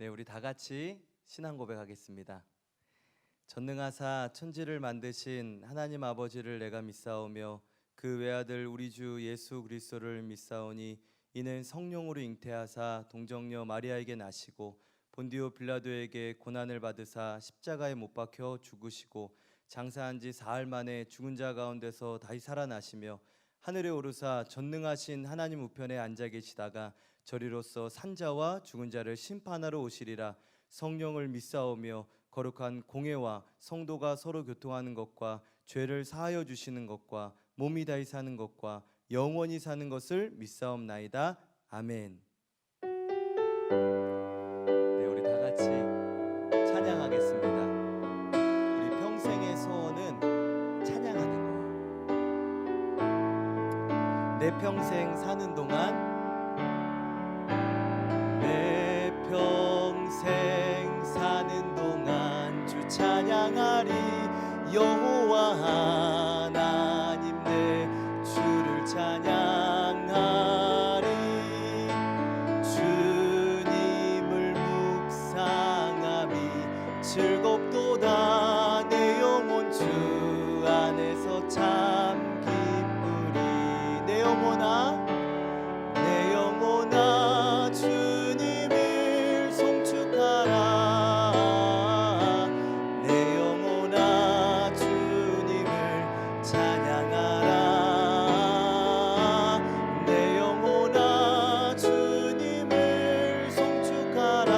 네, 우리 다 같이 신앙 고백하겠습니다. 전능하사 천지를 만드신 하나님 아버지를 내가 믿사오며 그 외아들 우리 주 예수 그리스도를 믿사오니 이는 성령으로 잉태하사 동정녀 마리아에게 나시고 본디오 빌라도에게 고난을 받으사 십자가에 못 박혀 죽으시고 장사한 지 사흘 만에 죽은 자 가운데서 다시 살아나시며 하늘에 오르사 전능하신 하나님 우편에 앉아 계시다가 저리로서 산자와 죽은 자를 심판하러 오시리라. 성령을 믿사오며 거룩한 공회와 성도가 서로 교통하는 것과 죄를 사하여 주시는 것과 몸이 다시 사는 것과 영원히 사는 것을 믿사옵나이다. 아멘. 네, 우리 다 같이 찬양하겠습니다. 우리 평생의 소원은 찬양하는 거예요. 내 평생 사는 동안 내 평생 사는 동안 주 찬양하리. 여호와 하나님 내 주를 찬양하리. 주님을 묵상함이 즐겁도다. 내 영혼 주 안에서 참 기쁘리. 내 영혼아 주님을 송축하라. 내 영혼아 주님을 찬양하라. 내 영혼아 주님을 송축하라.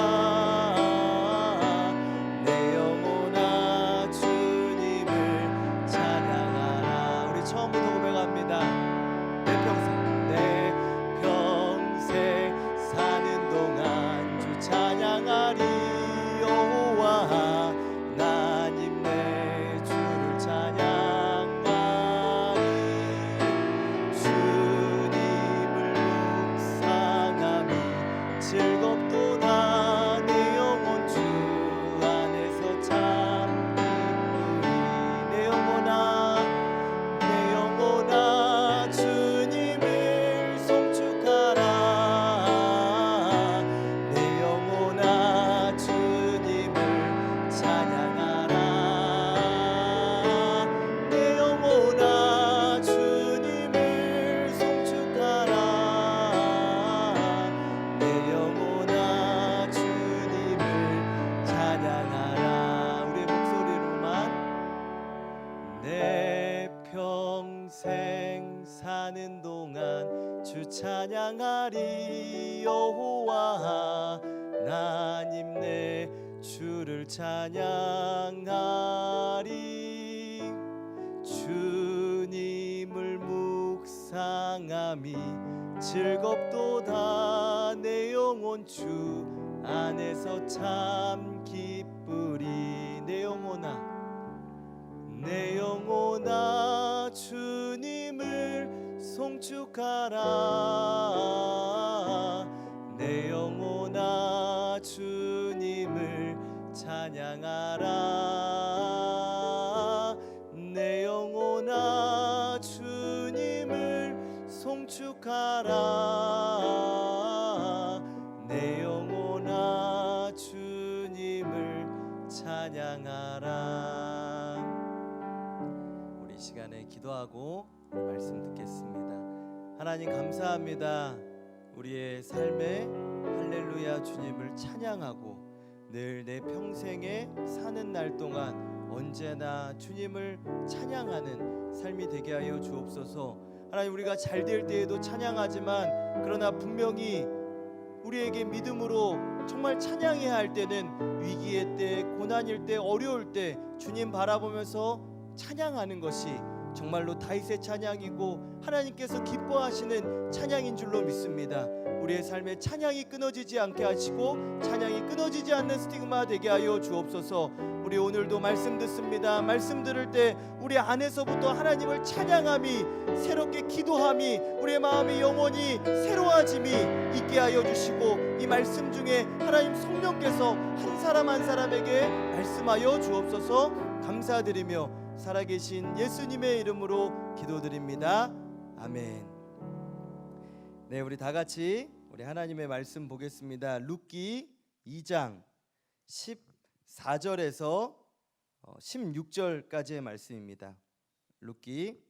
내 영혼아 주님을 찬양하라. 우리 처음부터 고백합니다. 내 평생 사는 동안 주 찬양하리. 여호와 하나님 내 주를 찬양하리. 주님을 묵상함이 즐겁도다. 내 영혼 주 안에서 참 기쁘리. 내 영혼아 주님을 송축하라. 내 영혼아 주님을 찬양하라. 내 영혼아 주님을 송축하라. 내 영혼아 주님을 찬양하라. 우리의 목소리로만 내 평생 사는 동안 주 찬양하리. 여호와 하나님 내 주를 찬양하리. 주님을 묵상함이 즐겁도다. 내 영혼 주 안에서 참 기쁘리. 내 영혼아 주님을 송축하라. 내 영혼아 주님을 찬양하라. 내 영혼아 주님을 송축하라. 내 영혼아 주님을 찬양하라. 이 시간에 기도하고 말씀 듣겠습니다. 하나님 감사합니다. 우리의 삶에 할렐루야 주님을 찬양하고 늘 내 평생에 사는 날 동안 언제나 주님을 찬양하는 삶이 되게 하여 주옵소서. 하나님 우리가 잘 될 때에도 찬양하지만 그러나 분명히 우리에게 믿음으로 정말 찬양해야 할 때는 위기의 때, 고난일 때, 어려울 때 주님 바라보면서 찬양하는 것이 정말로 다윗의 찬양이고 하나님께서 기뻐하시는 찬양인 줄로 믿습니다. 우리의 삶에 찬양이 끊어지지 않게 하시고 찬양이 끊어지지 않는 스티그마 되게 하여 주옵소서. 우리 오늘도 말씀 듣습니다. 말씀 들을 때 우리 안에서부터 하나님을 찬양함이, 새롭게 기도함이, 우리의 마음이 영원히 새로워짐이 있게 하여 주시고 이 말씀 중에 하나님 성령께서 한 사람 한 사람에게 말씀하여 주옵소서. 감사드리며 살아계신 예수님의 이름으로 기도드립니다. 아멘. 네, 우리 다 같이 우리 하나님의 말씀 보겠습니다. 룻기 2장 14절에서 16절까지의 말씀입니다. 룻기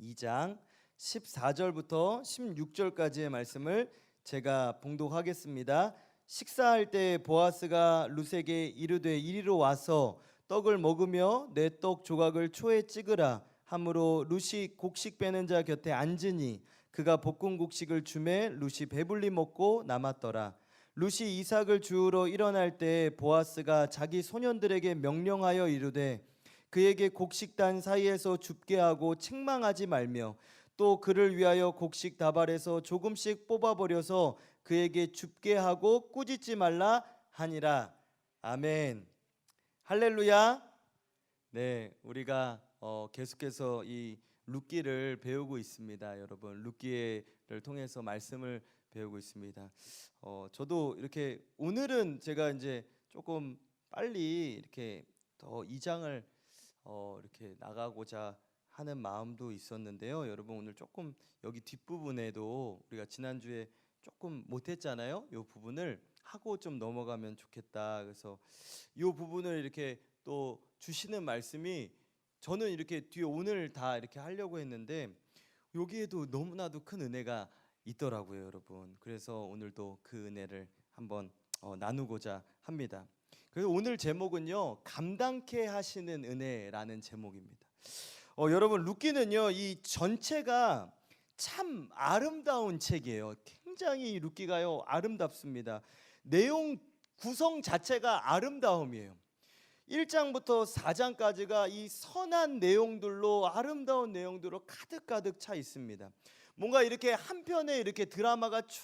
2장 14절부터 16절까지의 말씀을 제가 봉독하겠습니다. 식사할 때 보아스가 룻에게 이르되 이리로 와서 떡을 먹으며 내 떡 조각을 초에 찍으라 하므로 룻이 곡식 빼는 자 곁에 앉으니 그가 볶은 곡식을 주매 룻이 배불리 먹고 남았더라. 룻이 이삭을 주우러 일어날 때 보아스가 자기 소년들에게 명령하여 이르되 그에게 곡식단 사이에서 줍게 하고 책망하지 말며 또 그를 위하여 곡식 다발에서 조금씩 뽑아버려서 그에게 줍게 하고 꾸짖지 말라 하니라. 아멘. 할렐루야. 네, 우리가 계속해서 이 룻기를 배우고 있습니다. 여러분, 룻기를 통해서 말씀을 배우고 있습니다. 저도 이렇게 오늘은 제가 이제 조금 빨리 이렇게 더 2장을 이렇게 나가고자 하는 마음도 있었는데요. 여러분, 오늘 조금 여기 뒷부분에도 우리가 지난주에 조금 못했잖아요. 이 부분을 하고 좀 넘어가면 좋겠다. 그래서 이 부분을 이렇게 또 주시는 말씀이 저는 이렇게 뒤에 오늘 다 이렇게 하려고 했는데 여기에도 너무나도 큰 은혜가 있더라고요, 여러분. 그래서 오늘도 그 은혜를 한번 나누고자 합니다. 그래서 오늘 제목은요, 감당케 하시는 은혜라는 제목입니다. 여러분, 룻기는요, 이 전체가 참 아름다운 책이에요. 굉장히 룻기가요 아름답습니다. 내용 구성 자체가 아름다움이에요. 1장부터 4장까지가 이 선한 내용들로, 아름다운 내용들로 가득가득 차 있습니다. 뭔가 이렇게 한 편에 이렇게 드라마가 쭉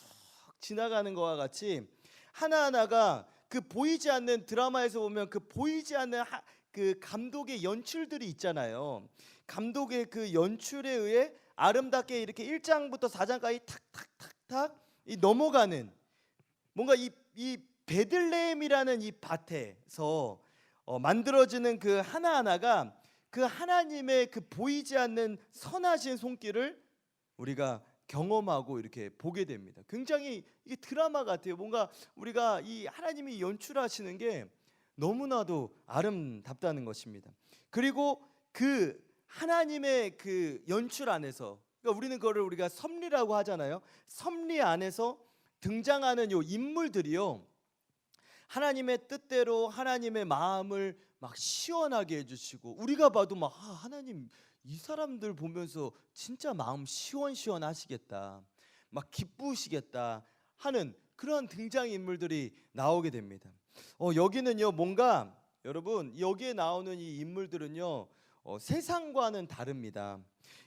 지나가는 것과 같이 하나하나가 그 보이지 않는, 드라마에서 보면 그 보이지 않는 그 감독의 연출들이 있잖아요. 감독의 그 연출에 의해 아름답게 이렇게 1장부터 4장까지 탁탁탁탁 넘어가는, 뭔가 이 베들레헴이라는 이 밭에서 만들어지는 그 하나하나가 그 하나님의 그 보이지 않는 선하신 손길을 우리가 경험하고 이렇게 보게 됩니다. 굉장히 이게 드라마 같아요. 뭔가 우리가 이 하나님이 연출하시는 게 너무나도 아름답다는 것입니다. 그리고 그 하나님의 그 연출 안에서, 그러니까 우리는 그거를 우리가 섭리라고 하잖아요. 섭리 안에서 등장하는 요 인물들이요, 하나님의 뜻대로 하나님의 마음을 막 시원하게 해주시고, 우리가 봐도 막 하나님 이 사람들 보면서 진짜 마음 시원시원하시겠다, 막 기쁘시겠다 하는 그런 등장인물들이 나오게 됩니다. 여기는요, 뭔가 여러분, 여기에 나오는 이 인물들은요, 세상과는 다릅니다.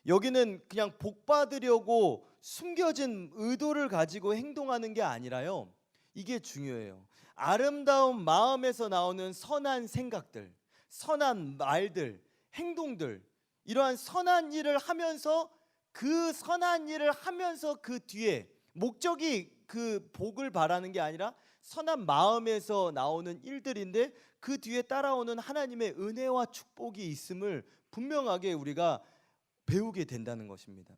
여기는 그냥 복 받으려고 숨겨진 의도를 가지고 행동하는 게 아니라요, 이게 중요해요. 아름다운 마음에서 나오는 선한 생각들, 선한 말들, 행동들, 이러한 선한 일을 하면서 그 선한 일을 하면서 그 뒤에 목적이 그 복을 바라는 게 아니라 선한 마음에서 나오는 일들인데 그 뒤에 따라오는 하나님의 은혜와 축복이 있음을 분명하게 우리가 배우게 된다는 것입니다.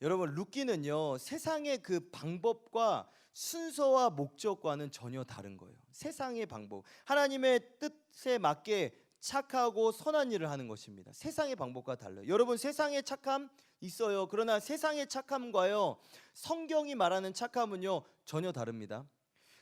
여러분, 룻기는요, 세상의 그 방법과 순서와 목적과는 전혀 다른 거예요. 세상의 방법, 하나님의 뜻에 맞게 착하고 선한 일을 하는 것입니다. 세상의 방법과 달라요. 여러분, 세상의 착함 있어요. 그러나 세상의 착함과요, 성경이 말하는 착함은요 전혀 다릅니다.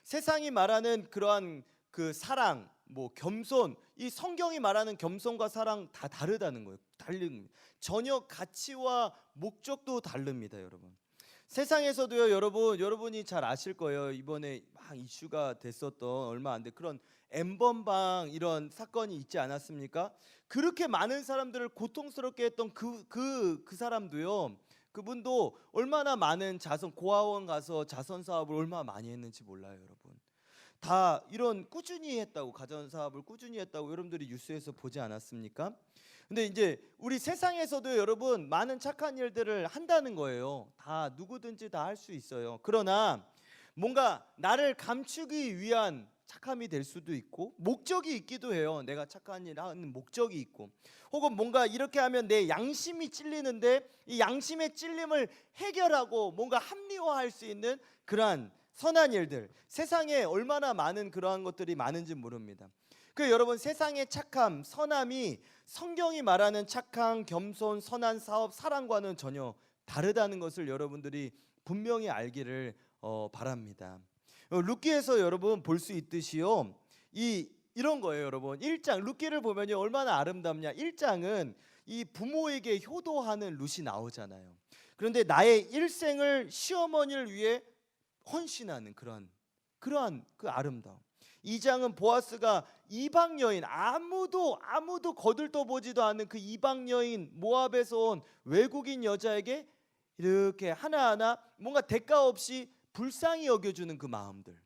세상이 말하는 그러한 그 사랑, 뭐 겸손, 이 성경이 말하는 겸손과 사랑 다 다르다는 거예요. 다릅니다. 전혀 가치와 목적도 다릅니다, 여러분. 세상에서도요, 여러분이 잘 아실 거예요. 이번에 막 이슈가 됐었던 얼마 안 돼 그런 엠번방 이런 사건이 있지 않았습니까? 그렇게 많은 사람들을 고통스럽게 했던 그 사람도요, 그분도 얼마나 많은 고아원 가서 자선 사업을 얼마나 많이 했는지 몰라요, 여러분. 다 이런 꾸준히 했다고, 가전 사업을 꾸준히 했다고 여러분들이 뉴스에서 보지 않았습니까? 근데 이제 우리 세상에서도 여러분 많은 착한 일들을 한다는 거예요. 다 누구든지 다 할 수 있어요. 그러나 뭔가 나를 감추기 위한 착함이 될 수도 있고, 목적이 있기도 해요. 내가 착한 일 하는 목적이 있고, 혹은 뭔가 이렇게 하면 내 양심이 찔리는데 이 양심의 찔림을 해결하고 뭔가 합리화할 수 있는 그러한 선한 일들, 세상에 얼마나 많은 그러한 것들이 많은지 모릅니다. 그 여러분, 세상의 착함, 선함이 성경이 말하는 착함, 겸손, 선한 사업, 사랑과는 전혀 다르다는 것을 여러분들이 분명히 알기를 바랍니다. 룻기에서 여러분 볼 수 있듯이요, 이런 거예요. 여러분 1장 룻기를 보면요 얼마나 아름답냐. 1장은 이 부모에게 효도하는 룻이 나오잖아요. 그런데 나의 일생을 시어머니를 위해 헌신하는 그러한 그 아름다움. 2장은 보아스가 이방 여인, 아무도 거들떠보지도 않는 그 이방 여인, 모압에서 온 외국인 여자에게 이렇게 하나하나 뭔가 대가 없이 불쌍히 여겨주는 그 마음들.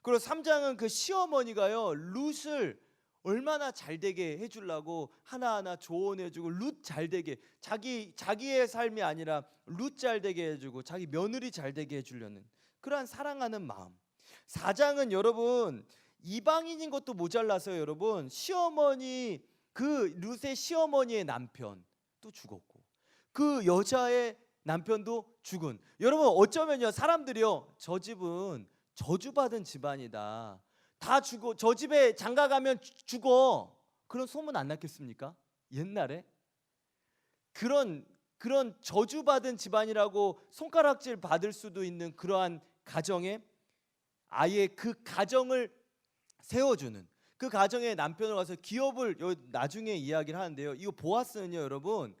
그리고 3장은 그 시어머니가요 룻을 얼마나 잘되게 해주려고 하나하나 조언해주고, 룻 잘되게, 자기의 삶이 아니라 룻 잘되게 해주고 자기 며느리 잘되게 해주려는 그러한 사랑하는 마음. 4장은 여러분 이방인인 것도 모자라서 여러분 시어머니, 그 룻의 시어머니의 남편도 죽었고 그 여자의 남편도 죽은. 여러분 어쩌면요 사람들이요 저 집은 저주받은 집안이다, 다 죽어, 저 집에 장가 가면 죽어, 그런 소문 안 났겠습니까? 옛날에 그런 저주받은 집안이라고 손가락질 받을 수도 있는 그러한 가정에 아예 그 가정을 세워주는, 그 가정의 남편을 와서 기업을 나중에 이야기를 하는데요, 이거 보아스는요 여러분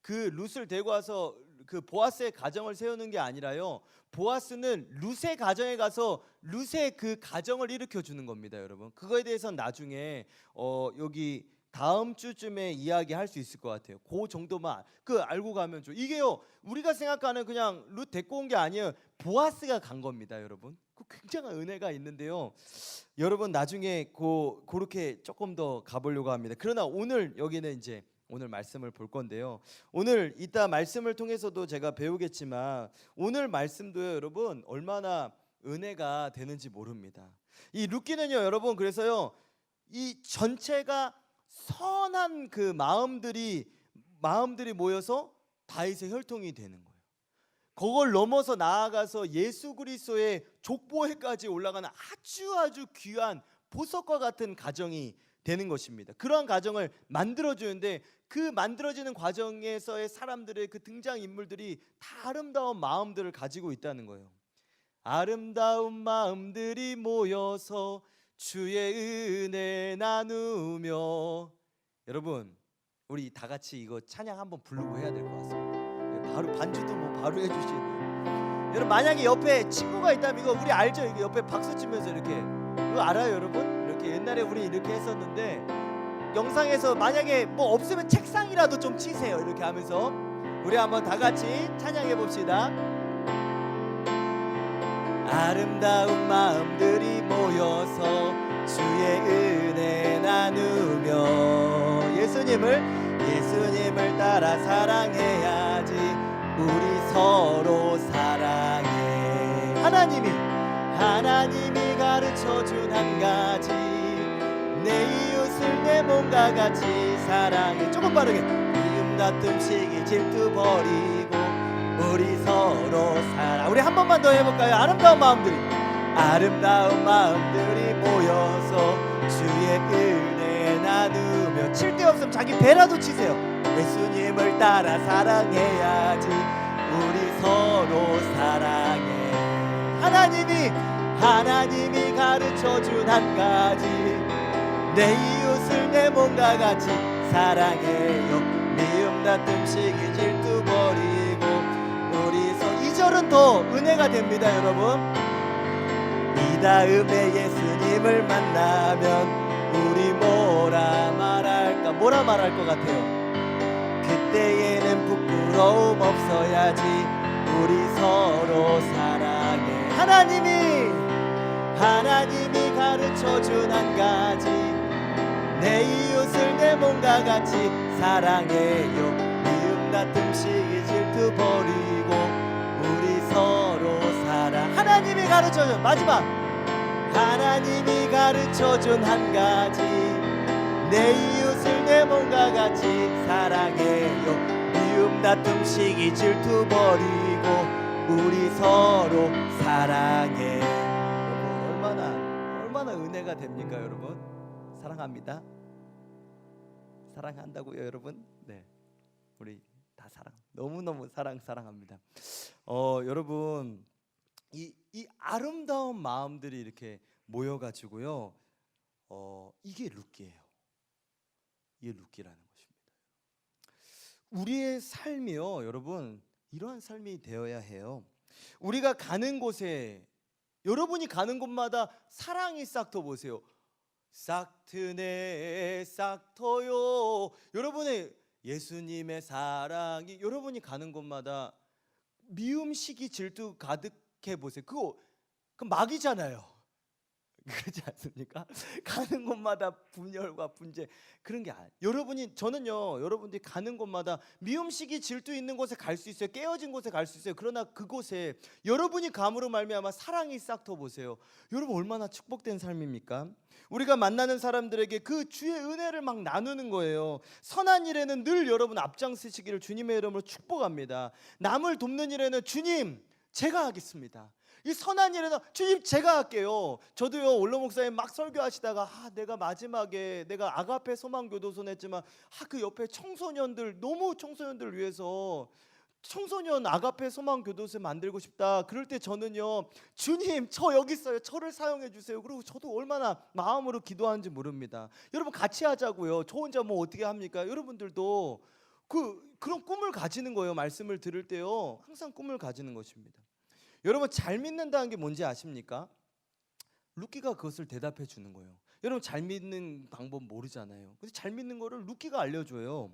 그 룻을 데리고 와서 그 보아스의 가정을 세우는 게 아니라요, 보아스는 룻의 가정에 가서 룻의 그 가정을 일으켜 주는 겁니다. 여러분 그거에 대해서는 나중에 여기 다음 주쯤에 이야기할 수 있을 것 같아요. 그 정도만 알고 가면 좀, 이게요 우리가 생각하는 그냥 룻 데리고 온 게 아니에요. 보아스가 간 겁니다. 여러분 그 굉장한 은혜가 있는데요, 여러분 나중에 그렇게 조금 더 가보려고 합니다. 그러나 오늘 여기는 이제 오늘 말씀을 볼 건데요, 오늘 이따 말씀을 통해서도 제가 배우겠지만 오늘 말씀도요 여러분 얼마나 은혜가 되는지 모릅니다. 이 룻기는요 여러분 그래서요 이 전체가 선한 그 마음들이 모여서 다윗의 혈통이 되는 거예요. 그걸 넘어서 나아가서 예수 그리스도의 족보에까지 올라가는 아주 귀한 보석과 같은 가정이 되는 것입니다. 그러한 가정을 만들어주는데 그 만들어지는 과정에서의 사람들의 그 등장 인물들이 다 아름다운 마음들을 가지고 있다는 거예요. 아름다운 마음들이 모여서 주의 은혜 나누며. 여러분 우리 다 같이 이거 찬양 한번 부르고 해야 될 것 같습니다. 바로 반주도 바로 해주시네요. 여러분 만약에 옆에 친구가 있다면 이거 우리 알죠? 이거 옆에 박수 치면서 이렇게, 이거 알아요 여러분? 이렇게 옛날에 우리 이렇게 했었는데, 영상에서 만약에 뭐 없으면 책상이라도 좀 치세요. 이렇게 하면서 우리 한번 다 같이 찬양해 봅시다. 아름다운 마음들이 모여서 주의 은혜 나누며 예수님을 따라 사랑해야지. 우리 서로 사랑해. 하나님이 가르쳐준 한 가지, 내 이웃을 내 몸과 같이 사랑해. 조금 빠르게. 미움 다툼 시기 질투 버리고 우리 서로 사랑. 우리 한 번만 더 해볼까요? 아름다운 마음들이 모여서 주의 은혜 나누며. 칠 데 없으면 자기 배라도 치세요. 예수님을 따라 사랑해야지. 우리 서로 사랑해. 하나님이 가르쳐준 한 가지, 내 이웃을 내 몸과 같이 사랑해요. 미움 다툼 시기 질투 버리고 우리 서. 2절은 더 은혜가 됩니다. 여러분 이 다음에 예수님을 만나면 우리 뭐라 말할 것 같아요? 그때에는 부끄러움 없어야지. 우리 서로 사랑해. 하나님이 가르쳐준 한 가지, 내 이웃을 내 몸과 같이 사랑해요. 미움 다툼 시기 질투 버리고 우리 서로 사랑. 하나님이 가르쳐준, 마지막, 하나님이 가르쳐준 한 가지, 내 이웃을 내 몸과 같이 사랑해요. 미움 다툼 시기 질투 버리고 우리 서로 사랑해. 여러분 얼마나 은혜가 됩니까 여러분? 사랑합니다. 사랑한다고요 여러분? 네, 우리 다 너무너무 사랑합니다. 여러분 이 아름다운 마음들이 이렇게 모여가지고요, 이게 룻기예요. 이게 룻기라는 것입니다. 우리의 삶이요 여러분, 이러한 삶이 되어야 해요. 우리가 가는 곳에, 여러분이 가는 곳마다 사랑이 싹터 보세요. 싹트네 싹터요. 여러분의 예수님의 사랑이, 여러분이 가는 곳마다 미움, 시기, 질투 가득해 보세요. 그거 막이잖아요. 그렇지 않습니까? 가는 곳마다 분열과 분재, 그런 게 아니에요. 저는요 여러분들이 가는 곳마다 미움, 시기, 질투 있는 곳에 갈 수 있어요. 깨어진 곳에 갈 수 있어요. 그러나 그곳에 여러분이 감으로 말미암아 사랑이 싹터 보세요. 여러분 얼마나 축복된 삶입니까? 우리가 만나는 사람들에게 그 주의 은혜를 막 나누는 거예요. 선한 일에는 늘 여러분 앞장서시기를 주님의 이름으로 축복합니다. 남을 돕는 일에는 주님 제가 하겠습니다. 이 선한 일에는 주님 제가 할게요. 저도요 원로 목사님 막 설교하시다가 내가 마지막에 내가 아가페 소망교도소 냈지만 그 옆에 청소년들, 너무 청소년들 위해서 청소년 아가페 소망교도소 만들고 싶다. 그럴 때 저는요 주님 저 여기 있어요. 저를 사용해 주세요. 그리고 저도 얼마나 마음으로 기도하는지 모릅니다. 여러분 같이 하자고요. 저 혼자 뭐 어떻게 합니까? 여러분들도 그런 꿈을 가지는 거예요. 말씀을 들을 때요 항상 꿈을 가지는 것입니다. 여러분 잘 믿는다는 게 뭔지 아십니까? 룻기가 그것을 대답해 주는 거예요. 여러분 잘 믿는 방법 모르잖아요. 근데 잘 믿는 거를 룻기가 알려줘요.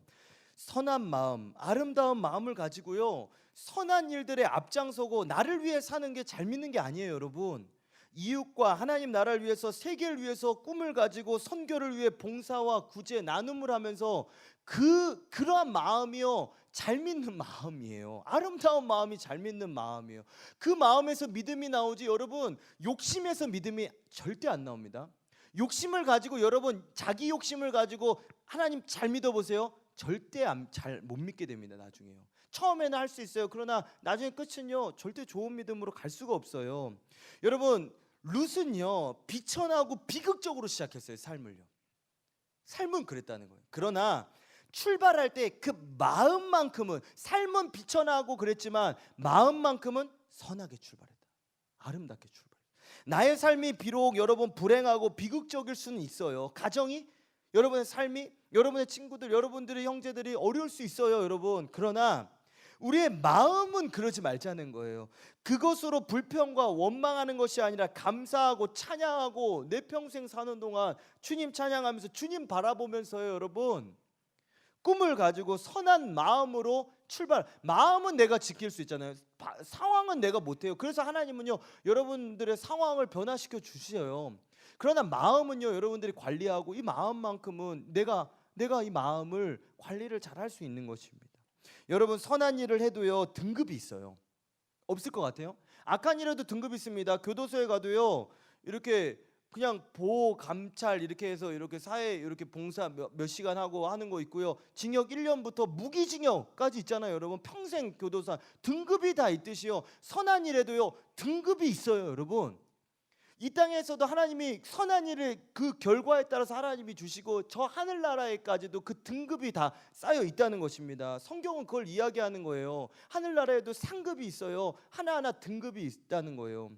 선한 마음, 아름다운 마음을 가지고요 선한 일들에 앞장서고 나를 위해 사는 게 잘 믿는 게 아니에요 여러분. 이웃과 하나님 나라를 위해서, 세계를 위해서 꿈을 가지고 선교를 위해 봉사와 구제, 나눔을 하면서 그러한 마음이요 잘 믿는 마음이에요. 아름다운 마음이 잘 믿는 마음이에요. 그 마음에서 믿음이 나오지 여러분 욕심에서 믿음이 절대 안 나옵니다. 욕심을 가지고 여러분 자기 욕심을 가지고 하나님 잘 믿어보세요. 절대 잘 못 믿게 됩니다. 나중에요. 처음에는 할 수 있어요. 그러나 나중에 끝은요 절대 좋은 믿음으로 갈 수가 없어요. 여러분 룻은요 비천하고 비극적으로 시작했어요. 삶은 그랬다는 거예요. 그러나 출발할 때 그 마음만큼은, 삶은 비천하고 그랬지만 마음만큼은 선하게 출발했다. 아름답게 출발했다. 나의 삶이 비록 여러분 불행하고 비극적일 수는 있어요. 가정이, 여러분의 삶이, 여러분의 친구들, 여러분들의 형제들이 어려울 수 있어요 여러분. 그러나 우리의 마음은 그러지 말자는 거예요. 그것으로 불평과 원망하는 것이 아니라 감사하고 찬양하고 내 평생 사는 동안 주님 찬양하면서 주님 바라보면서요 여러분 꿈을 가지고 선한 마음으로 출발. 마음은 내가 지킬 수 있잖아요. 상황은 내가 못해요. 그래서 하나님은요 여러분들의 상황을 변화시켜 주셔요. 그러나 마음은요 여러분들이 관리하고 이 마음만큼은 내가 이 마음을 관리를 잘 할 수 있는 것입니다. 여러분 선한 일을 해도요 등급이 있어요. 없을 것 같아요? 악한 일에도 등급이 있습니다. 교도소에 가도요 이렇게 그냥 보호, 감찰 이렇게 해서 이렇게 사회 이렇게 봉사 몇 시간 하고 하는 거 있고요. 징역 1년부터 무기징역까지 있잖아요. 여러분 평생 교도소 등급이 다 있듯이요. 선한 일에도요 등급이 있어요. 여러분 이 땅에서도 하나님이 선한 일을 그 결과에 따라서 하나님이 주시고 저 하늘나라에까지도 그 등급이 다 쌓여 있다는 것입니다. 성경은 그걸 이야기하는 거예요. 하늘나라에도 상급이 있어요. 하나하나 등급이 있다는 거예요.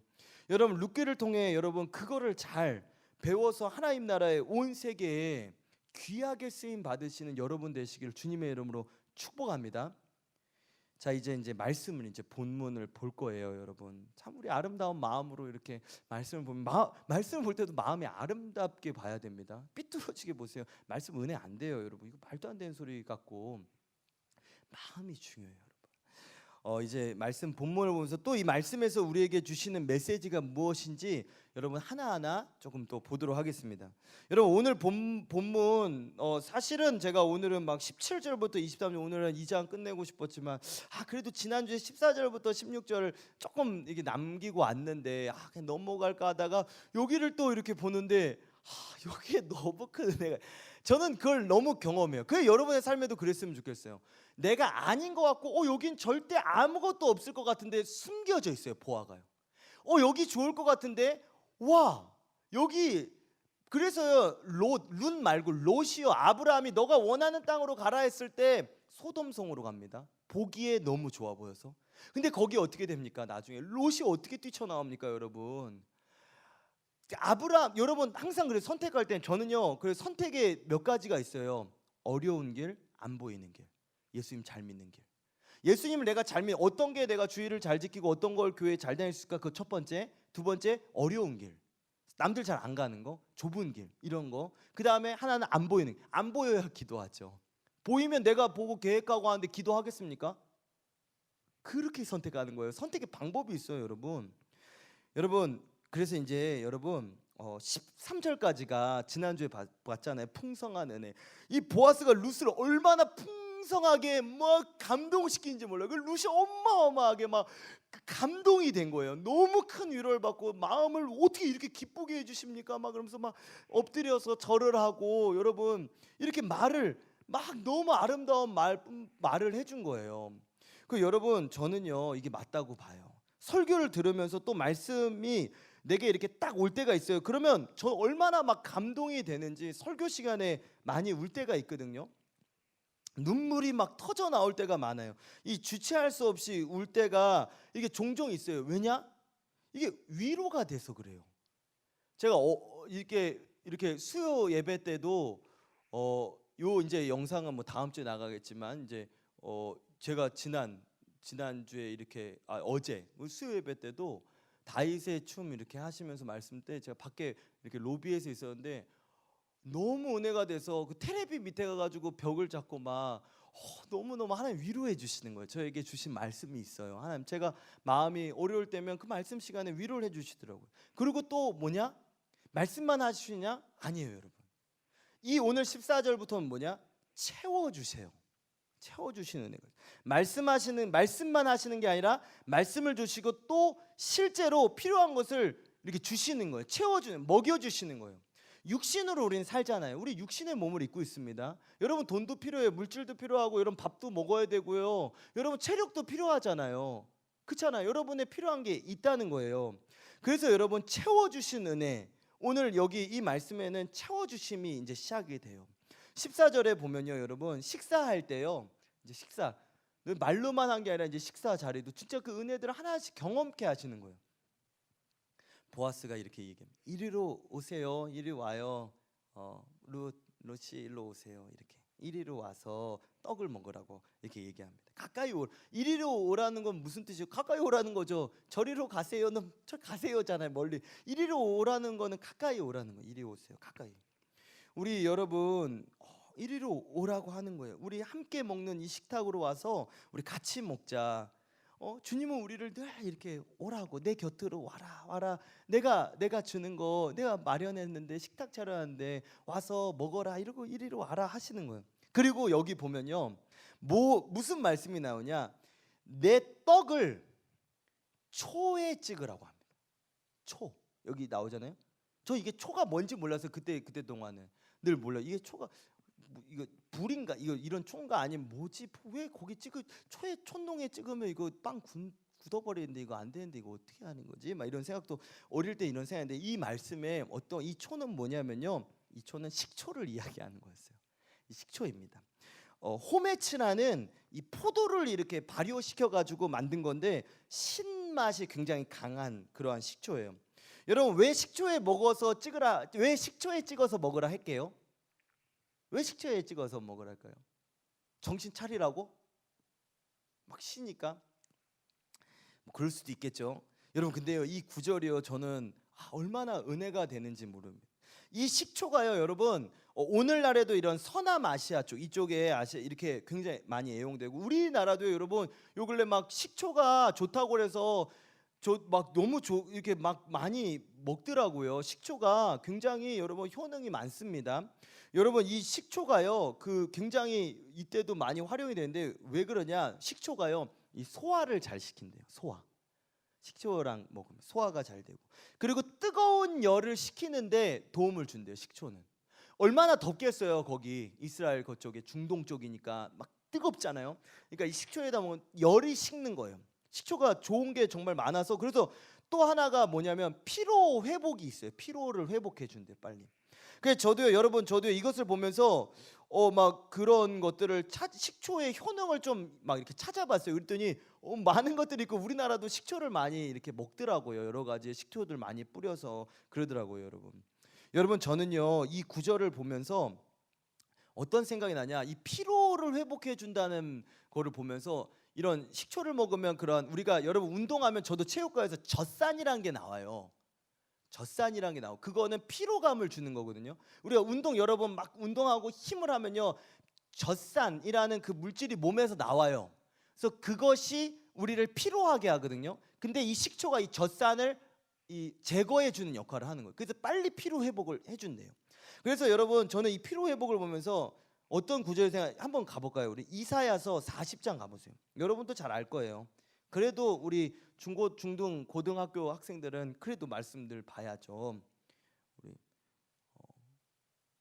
여러분 룻기를 통해 여러분 그거를 잘 배워서 하나님 나라의 온 세계에 귀하게 쓰임 받으시는 여러분 되시기를 주님의 이름으로 축복합니다. 자 이제 말씀을 이제 본문을 볼 거예요 여러분. 참 우리 아름다운 마음으로 이렇게 말씀을 보면 말씀을 볼 때도 마음이 아름답게 봐야 됩니다. 삐뚤어지게 보세요. 말씀 은혜 안 돼요 여러분. 이거 말도 안 되는 소리 같고 마음이 중요해요 여러분. 이제 말씀 본문을 보면서 또 이 말씀에서 우리에게 주시는 메시지가 무엇인지 여러분 하나하나 조금 또 보도록 하겠습니다. 여러분 오늘 본문 사실은 제가 오늘은 막 17절부터 23절 오늘은 2장 끝내고 싶었지만 그래도 지난주에 14절부터 16절을 조금 이게 남기고 왔는데 그냥 넘어갈까 하다가 여기를 또 이렇게 보는데 여기에 너무 큰 은혜가. 저는 그걸 너무 경험해요. 그 여러분의 삶에도 그랬으면 좋겠어요. 내가 아닌 것 같고 여긴 절대 아무것도 없을 것 같은데 숨겨져 있어요. 보아가요. 여기 좋을 것 같은데 와 여기. 그래서요 룬 말고 롯이요, 아브라함이 너가 원하는 땅으로 가라 했을 때 소돔성으로 갑니다. 보기에 너무 좋아 보여서. 근데 거기 어떻게 됩니까? 나중에 롯이 어떻게 뛰쳐나옵니까 여러분? 아브라함, 여러분 항상 그래 선택할 때 저는요 그래 선택에 몇 가지가 있어요. 어려운 길, 안 보이는 길, 예수님 잘 믿는 길. 예수님을 내가 잘 믿는, 어떤 게 내가 주의를 잘 지키고 어떤 걸 교회에 잘 다닐 수 있을까? 그 첫 번째. 두 번째, 어려운 길, 남들 잘 안 가는 거, 좁은 길, 이런 거. 그 다음에 하나는 안 보이는, 안 보여야 기도하죠. 보이면 내가 보고 계획하고 하는데 기도하겠습니까? 그렇게 선택하는 거예요. 선택의 방법이 있어요 여러분. 그래서 이제 여러분 13절까지가 지난주에 봤잖아요. 풍성한 은혜. 이 보아스가 룻을 얼마나 풍성하게 막 감동시키는지 몰라요. 그 룻이 어마어마하게 막 감동이 된 거예요. 너무 큰 위로를 받고 마음을 어떻게 이렇게 기쁘게 해주십니까? 막 그러면서 막 엎드려서 절을 하고 여러분 이렇게 말을 막 너무 아름다운 말을 해준 거예요. 그 여러분 저는요 이게 맞다고 봐요. 설교를 들으면서 또 말씀이 내게 이렇게 딱 올 때가 있어요. 그러면 저 얼마나 막 감동이 되는지 설교 시간에 많이 울 때가 있거든요. 눈물이 막 터져 나올 때가 많아요. 이 주체할 수 없이 울 때가 이게 종종 있어요. 왜냐? 이게 위로가 돼서 그래요. 제가 이렇게 수요 예배 때도 요 이제 영상은 뭐 다음 주에 나가겠지만 이제 제가 지난주에 이렇게 어제 수요 예배 때도 다윗의 춤 이렇게 하시면서 말씀 때 제가 밖에 이렇게 로비에서 있었는데 너무 은혜가 돼서 그 테레비 밑에 가가지고 벽을 잡고 막 너무너무 하나님 위로해 주시는 거예요. 저에게 주신 말씀이 있어요. 하나님, 제가 마음이 어려울 때면 그 말씀 시간에 위로를 해 주시더라고요. 그리고 또 뭐냐? 말씀만 하시냐? 아니에요 여러분. 이 오늘 14절부터는 뭐냐? 채워주세요. 채워주시는 은혜가. 말씀만 하시는 게 아니라 말씀을 주시고 또 실제로 필요한 것을 이렇게 주시는 거예요. 채워주는, 먹여주시는 거예요. 육신으로 우리는 살잖아요. 우리 육신의 몸을 입고 있습니다. 여러분 돈도 필요해요. 물질도 필요하고 여러분 밥도 먹어야 되고요. 여러분 체력도 필요하잖아요. 그렇잖아요. 여러분의 필요한 게 있다는 거예요. 그래서 여러분 채워주신 은혜, 오늘 여기 이 말씀에는 채워주심이 이제 시작이 돼요. 14절에 보면요 여러분 식사할 때요 이제 식사 말로만 한 게 아니라 이제 식사 자리도 진짜 그 은혜들을 하나씩 경험케 하시는 거예요. 보아스가 이렇게 얘기합니다. 이리로 오세요. 이리 와요. 롯이 일로 오세요. 이렇게 이리로 와서 떡을 먹으라고 이렇게 얘기합니다. 가까이 이리로 오라는 건 무슨 뜻이에요? 가까이 오라는 거죠. 저리로 가세요는 저 가세요잖아요. 멀리. 이리로 오라는 거는 가까이 오라는 거예요. 이리 오세요. 가까이. 우리 여러분 이리로 오라고 하는 거예요. 우리 함께 먹는 이 식탁으로 와서 우리 같이 먹자. 주님은 우리를 늘 이렇게 오라고, 내 곁으로 와라. 내가 주는 거 내가 마련했는데 식탁 차려놨는데 와서 먹어라 이러고 이리로 와라 하시는 거예요. 그리고 여기 보면요 무슨 말씀이 나오냐? 내 떡을 초에 찍으라고 합니다. 초 여기 나오잖아요. 저 이게 초가 뭔지 몰라서 그때 동안은 늘 몰라. 이게 초가 이거 불인가 이런 초인가 아니면 뭐지? 왜 거기 초에 촛농에 찍으면 이거 빵 굳어버리는데 이거 안 되는데 이거 어떻게 하는 거지? 막 이런 생각도 어릴 때 이런 생각인데 이 말씀에 어떤 이 초는 뭐냐면요 이 초는 식초를 이야기하는 거였어요. 이 식초입니다. 호메츠라는 이 포도를 이렇게 발효시켜 가지고 만든 건데 신맛이 굉장히 강한 그러한 식초예요. 여러분 왜 식초에 찍어서 먹으라 할게요? 왜 식초에 찍어서 먹으랄까요? 정신 차리라고? 막 쉬니까? 뭐 그럴 수도 있겠죠. 여러분 근데요 이 구절이요 저는 얼마나 은혜가 되는지 모릅니다. 이 식초가요 여러분 오늘날에도 이런 서남아시아 쪽 이쪽에 이렇게 굉장히 많이 애용되고 우리나라도 여러분 요 근래 막 식초가 좋다고 그래서 너무 이렇게 막 많이 먹더라고요. 식초가 굉장히 여러분 효능이 많습니다. 여러분 이 식초가요 그 굉장히 이때도 많이 활용이 되는데 왜 그러냐? 식초가요 이 소화를 잘 시킨대요. 소화. 식초랑 먹으면 소화가 잘 되고, 그리고 뜨거운 열을 식히는데 도움을 준대요. 식초는 얼마나 덥겠어요. 거기 이스라엘 그쪽에 중동 쪽이니까 막 뜨겁잖아요. 그러니까 이 식초에다 먹으면 열이 식는 거예요. 식초가 좋은 게 정말 많아서. 그래서 또 하나가 뭐냐면 피로 회복이 있어요. 피로를 회복해 준대 빨리. 그래서 저도요, 여러분, 저도요 이것을 보면서 막 그런 것들을 식초의 효능을 좀 막 이렇게 찾아봤어요. 그랬더니 많은 것들이 있고, 우리나라도 식초를 많이 이렇게 먹더라고요. 여러 가지 식초들 많이 뿌려서 그러더라고요, 여러분. 여러분, 저는요 이 구절을 보면서 어떤 생각이 나냐, 이 피로를 회복해 준다는 거를 보면서 이런 식초를 먹으면 그런, 우리가 여러분 운동하면 저도 체육과에서 젖산이라는 게 나와요. 젖산이라는 게 나오고, 그거는 피로감을 주는 거거든요. 우리가 운동 여러 번 막 운동하고 힘을 하면요, 젖산이라는 그 물질이 몸에서 나와요. 그래서 그것이 우리를 피로하게 하거든요. 근데 이 식초가 이 젖산을 제거해 주는 역할을 하는 거예요. 그래서 빨리 피로 회복을 해준대요. 그래서 여러분, 저는 이 피로 회복을 보면서 어떤 구절을 한번 가볼까요? 우리 이사야서 40장 가보세요. 여러분도 잘 알 거예요. 그래도 우리 중고, 중등, 고등학교 학생들은 그래도 말씀들 봐야죠. 우리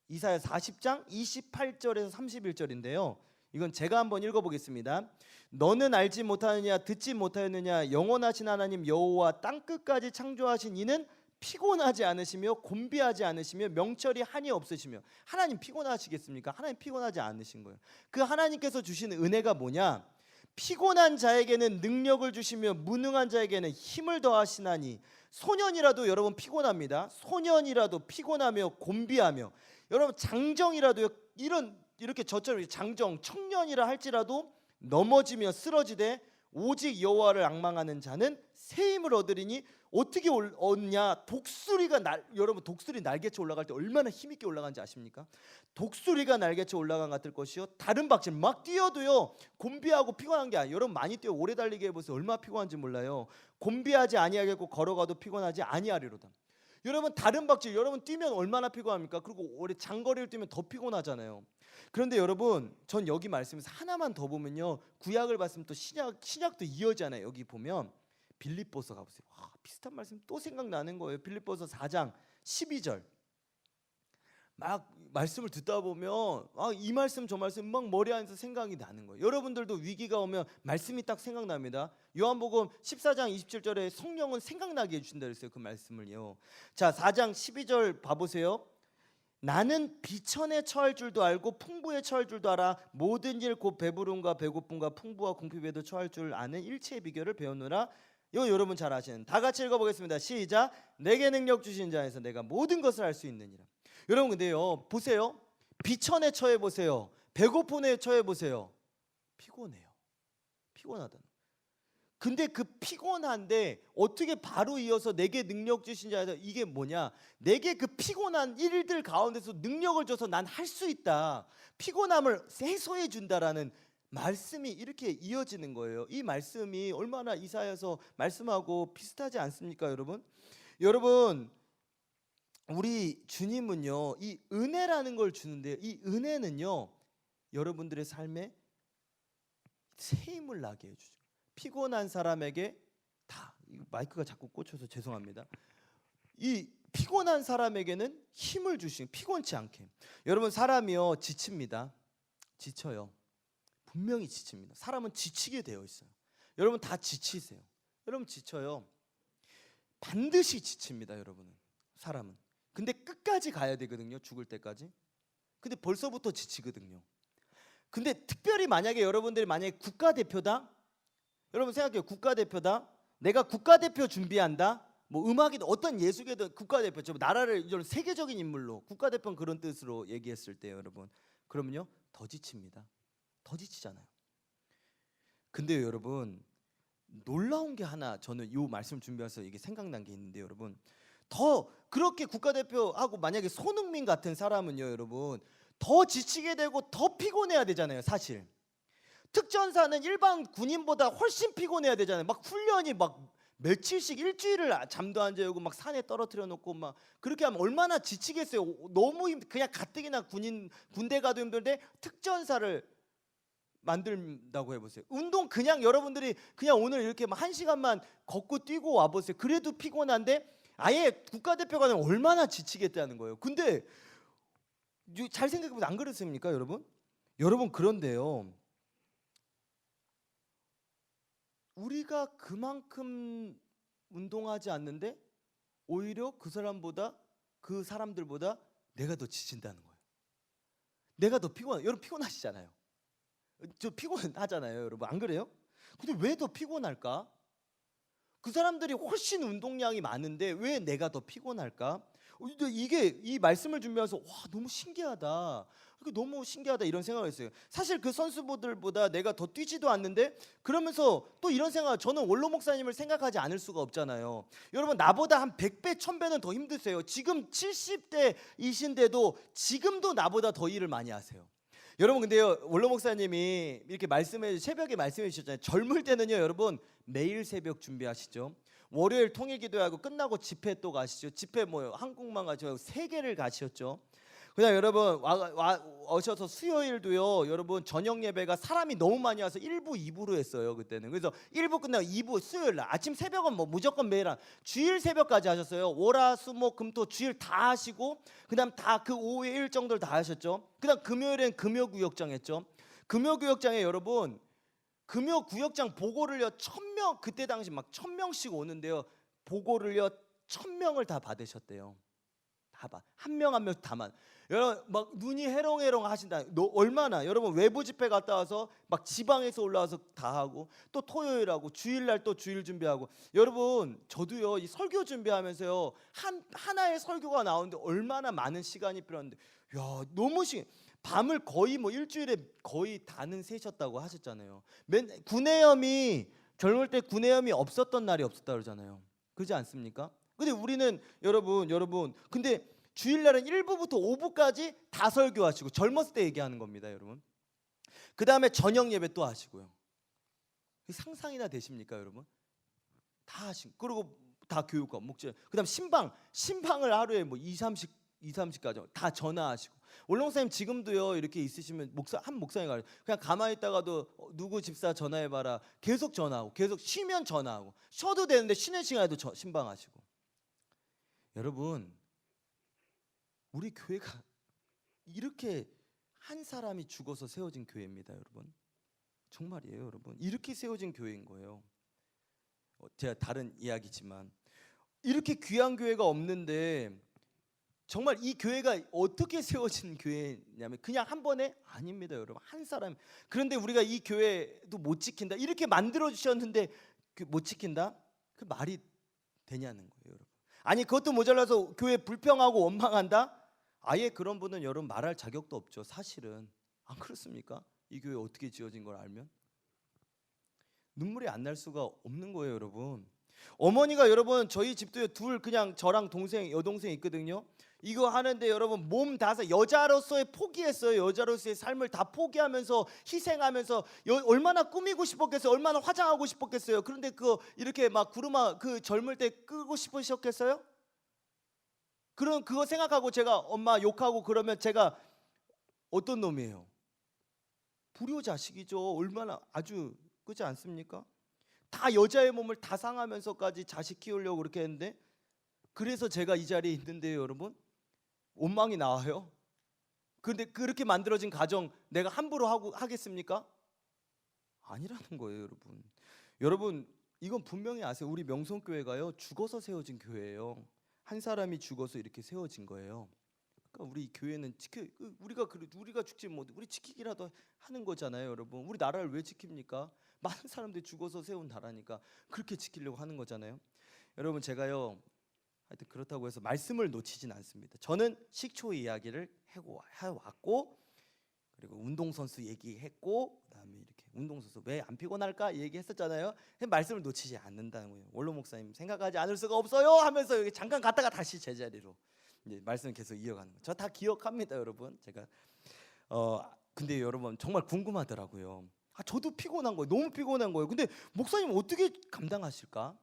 이사야 40장 28절에서 31절인데요. 이건 제가 한번 읽어보겠습니다. 너는 알지 못하느냐, 듣지 못하였느냐, 영원하신 하나님 여호와 땅끝까지 창조하신 이는 피곤하지 않으시며 곤비하지 않으시며 명철이 한이 없으시며. 하나님 피곤하시겠습니까? 하나님 피곤하지 않으신 거예요. 그 하나님께서 주신 은혜가 뭐냐? 피곤한 자에게는 능력을 주시며 무능한 자에게는 힘을 더하시나니. 소년이라도 여러분 피곤합니다. 소년이라도 피곤하며 곤비하며, 여러분 장정이라도 이렇게 저처럼 장정 청년이라 할지라도 넘어지며 쓰러지되 오직 여호와를 앙망하는 자는 새 힘을 얻으리니. 어떻게 얻냐? 여러분 독수리 날개쳐 올라갈 때 얼마나 힘있게 올라가는지 아십니까? 독수리가 날개쳐 올라간 같을 것이요, 다른 박질 막 뛰어도요 곤비하고 피곤한 게 아니에요. 여러분 많이 뛰어 오래 달리게 해보세요. 얼마나 피곤한지 몰라요. 곤비하지 아니하겠고 걸어가도 피곤하지 아니하리로다. 여러분 다른 박질, 여러분 뛰면 얼마나 피곤합니까? 그리고 오래 장거리를 뛰면 더 피곤하잖아요. 그런데 여러분, 전 여기 말씀에서 하나만 더 보면요, 구약을 봤으면 또 신약도 이어지잖아요. 여기 보면 빌립보서 가보세요. 비슷한 말씀 또 생각나는 거예요. 빌립보서 4장 12절. 막 말씀을 듣다 보면 이 말씀 저 말씀 막 머리 안에서 생각이 나는 거예요. 여러분들도 위기가 오면 말씀이 딱 생각납니다. 요한복음 14장 27절에 성령은 생각나게 해주신다 그랬어요. 그 말씀을요. 자, 4장 12절 봐보세요. 나는 비천에 처할 줄도 알고 풍부에 처할 줄도 알아. 모든 일 곧 배부름과 배고픔과 풍부와 궁핍에도 처할 줄 아는 일체의 비결을 배우노라. 이거 여러분 잘 아시는, 다 같이 읽어보겠습니다. 시작. 내게 능력 주신 자에서 내가 모든 것을 할 수 있느니라. 여러분 근데요 보세요, 비천에 처해 보세요, 배고픔에 처해 보세요, 피곤해요. 피곤하다는. 근데 그 피곤한데 어떻게 바로 이어서 내게 능력 주신 자에서, 이게 뭐냐, 내게 그 피곤한 일들 가운데서 능력을 줘서 난 할 수 있다, 피곤함을 해소해 준다라는 말씀이 이렇게 이어지는 거예요. 이 말씀이 얼마나 이사야서 말씀하고 비슷하지 않습니까, 여러분? 여러분, 우리 주님은요 이 은혜라는 걸 주는데요, 이 은혜는요 여러분들의 삶에 새 힘을 나게 해주죠. 피곤한 사람에게 다, 마이크가 자꾸 꽂혀서 죄송합니다. 이 피곤한 사람에게는 힘을 주신, 피곤치 않게. 여러분 사람이요 지칩니다. 지쳐요. 분명히 지칩니다. 사람은 지치게 되어 있어요. 여러분 다 지치세요. 여러분 지쳐요. 반드시 지칩니다. 여러분은, 사람은. 근데 끝까지 가야 되거든요. 죽을 때까지. 근데 벌써부터 지치거든요. 근데 특별히 만약에 여러분들이 만약에 국가대표다, 여러분 생각해요. 국가대표다, 내가 국가대표 준비한다, 뭐 음악이든 어떤 예술계든 국가대표, 나라를 이런 세계적인 인물로, 국가대표는 그런 뜻으로 얘기했을 때 여러분, 그러면요 더 지칩니다. 더 지치잖아요. 근데 여러분 놀라운 게 하나, 저는 이 말씀 준비해서 이게 생각난 게 있는데, 여러분 더 그렇게 국가대표하고 만약에 손흥민 같은 사람은요 여러분 더 지치게 되고 더 피곤해야 되잖아요. 사실 특전사는 일반 군인보다 훨씬 피곤해야 되잖아요. 막 훈련이 막 며칠씩, 일주일을 잠도 안 자고 막 산에 떨어뜨려 놓고 막 그렇게 하면 얼마나 지치겠어요. 너무 그냥 가뜩이나 군대 가도 힘든데 특전사를 만든다고 해보세요. 운동 그냥 여러분들이 그냥 오늘 이렇게 1시간만 걷고 뛰고 와보세요. 그래도 피곤한데 아예 국가대표가 되면 얼마나 지치겠다는 거예요. 근데 잘 생각해보면 안 그렇습니까 여러분? 여러분 그런데요, 우리가 그만큼 운동하지 않는데 오히려 그 사람들보다 내가 더 지친다는 거예요. 내가 더 여러분 피곤하시잖아요. 저 피곤하잖아요 여러분, 안 그래요? 근데 왜 더 피곤할까? 그 사람들이 훨씬 운동량이 많은데 왜 내가 더 피곤할까? 이게 이 말씀을 준비하면서 와 너무 신기하다. 너무 신기하다 이런 생각을 했어요. 사실 그 선수들보다 내가 더 뛰지도 않는데 그러면서 또 이런 생각, 저는 원로 목사님을 생각하지 않을 수가 없잖아요. 여러분 나보다 한 100배 1000배는 더 힘드세요. 지금 70대이신데도 지금도 나보다 더 일을 많이 하세요. 여러분 근데요, 원로 목사님이 이렇게 새벽에 말씀해 주셨잖아요. 젊을 때는요 여러분 매일 새벽 준비하시죠. 월요일 통일기도하고 끝나고 집회 또 가시죠. 집회 한국만 가시고 3개를 가셨죠. 그냥 여러분 오셔서 수요일도요 여러분 저녁 예배가 사람이 너무 많이 와서 1부 2부로 했어요 그때는. 그래서 1부 끝나고 2부 수요일 날 아침 새벽은 무조건 매일 주일 새벽까지 하셨어요. 월화수목금토 주일 다 하시고 그다음 다 그 오후에 일정들 다 하셨죠. 그다음 금요일엔 금요구역장 했죠. 금요구역장에 여러분 금요구역장 보고를요 1000명, 그때 당시 막 1000명씩 오는데요 보고를요 1000명을 다 받으셨대요. 한 명 한 명 다만. 여러분 막 눈이 해롱해롱 하신다. 얼마나 여러분 외부 집회 갔다 와서 막 지방에서 올라와서 다 하고 또 토요일하고 주일날 또 주일 준비하고. 여러분 저도요 이 설교 준비하면서요 하나의 설교가 나오는데 얼마나 많은 시간이 필요한데 야 너무 밤을 거의 일주일에 거의 다는 새셨다고 하셨잖아요. 구내염이 젊을 때 구내염이 없었던 날이 없었다 그러잖아요. 그렇지 않습니까? 근데 우리는 여러분 근데 주일날은 1부부터 5부까지 다 설교하시고 젊었을 때 얘기하는 겁니다 여러분. 그 다음에 저녁 예배 또 하시고요. 상상이나 되십니까 여러분? 다 하시고 그리고 다 교육과 목재 그 다음 신방을 하루에 2-30가지 다 전화하시고. 원로 목사님 지금도요 이렇게 있으시면 한 목사님이 그냥 가만히 있다가도 누구 집사 전화해봐라 계속 전화하고 계속 쉬면 전화하고 쉬어도 되는데 쉬는 시간에도 신방하시고. 여러분 우리 교회가 이렇게 한 사람이 죽어서 세워진 교회입니다 여러분. 정말이에요 여러분. 이렇게 세워진 교회인 거예요. 제가 다른 이야기지만 이렇게 귀한 교회가 없는데 정말 이 교회가 어떻게 세워진 교회냐면 그냥 한 번에 아닙니다 여러분. 한 사람. 그런데 우리가 이 교회도 못 지킨다 이렇게 만들어 주셨는데 못 지킨다? 그 말이 되냐는 거예요 여러분. 아니 그것도 모자라서 교회 불평하고 원망한다? 아예 그런 분은 여러분 말할 자격도 없죠 사실은. 안 그렇습니까? 이 교회 어떻게 지어진 걸 알면 눈물이 안 날 수가 없는 거예요 여러분. 어머니가 여러분 저희 집도요 그냥 저랑 여동생 있거든요. 이거 하는데 여러분 몸 다서 여자로서의 포기했어요. 여자로서의 삶을 다 포기하면서 희생하면서 얼마나 꾸미고 싶었겠어요. 얼마나 화장하고 싶었겠어요. 그런데 이렇게 막 구르마 젊을 때 끄고 싶으셨겠어요? 그럼 그거 생각하고 제가 엄마 욕하고 그러면 제가 어떤 놈이에요? 불효자식이죠. 얼마나 아주 그렇지 않습니까? 다 여자의 몸을 다 상하면서까지 자식 키우려고 그렇게 했는데 그래서 제가 이 자리에 있는데요 여러분 원망이 나와요? 그런데 그렇게 만들어진 가정 내가 함부로 하겠습니까? 아니라는 거예요 여러분. 여러분 이건 분명히 아세요. 우리 명성교회가요 죽어서 세워진 교회예요. 한 사람이 죽어서 이렇게 세워진 거예요. 그러니까 우리 교회는 우리가 죽지 못해 우리 지키기라도 하는 거잖아요 여러분. 우리 나라를 왜 지킵니까? 많은 사람들이 죽어서 세운 나라니까 그렇게 지키려고 하는 거잖아요. 여러분 제가요 하여튼 그렇다고 해서 말씀을 놓치진 않습니다. 저는 식초 이야기를 해왔고 그리고 운동선수 얘기했고 그다음에 이렇게 운동선수 왜 안 피곤할까 얘기했었잖아요. 말씀을 놓치지 않는다는 거예요. 원로 목사님 생각하지 않을 수가 없어요 하면서 여기 잠깐 갔다가 다시 제자리로 이제 말씀을 계속 이어가는 거예요. 저 다 기억합니다 여러분. 제가 근데 여러분 정말 궁금하더라고요. 저도 피곤한 거예요. 너무 피곤한 거예요. 근데 목사님 어떻게 감당하실까?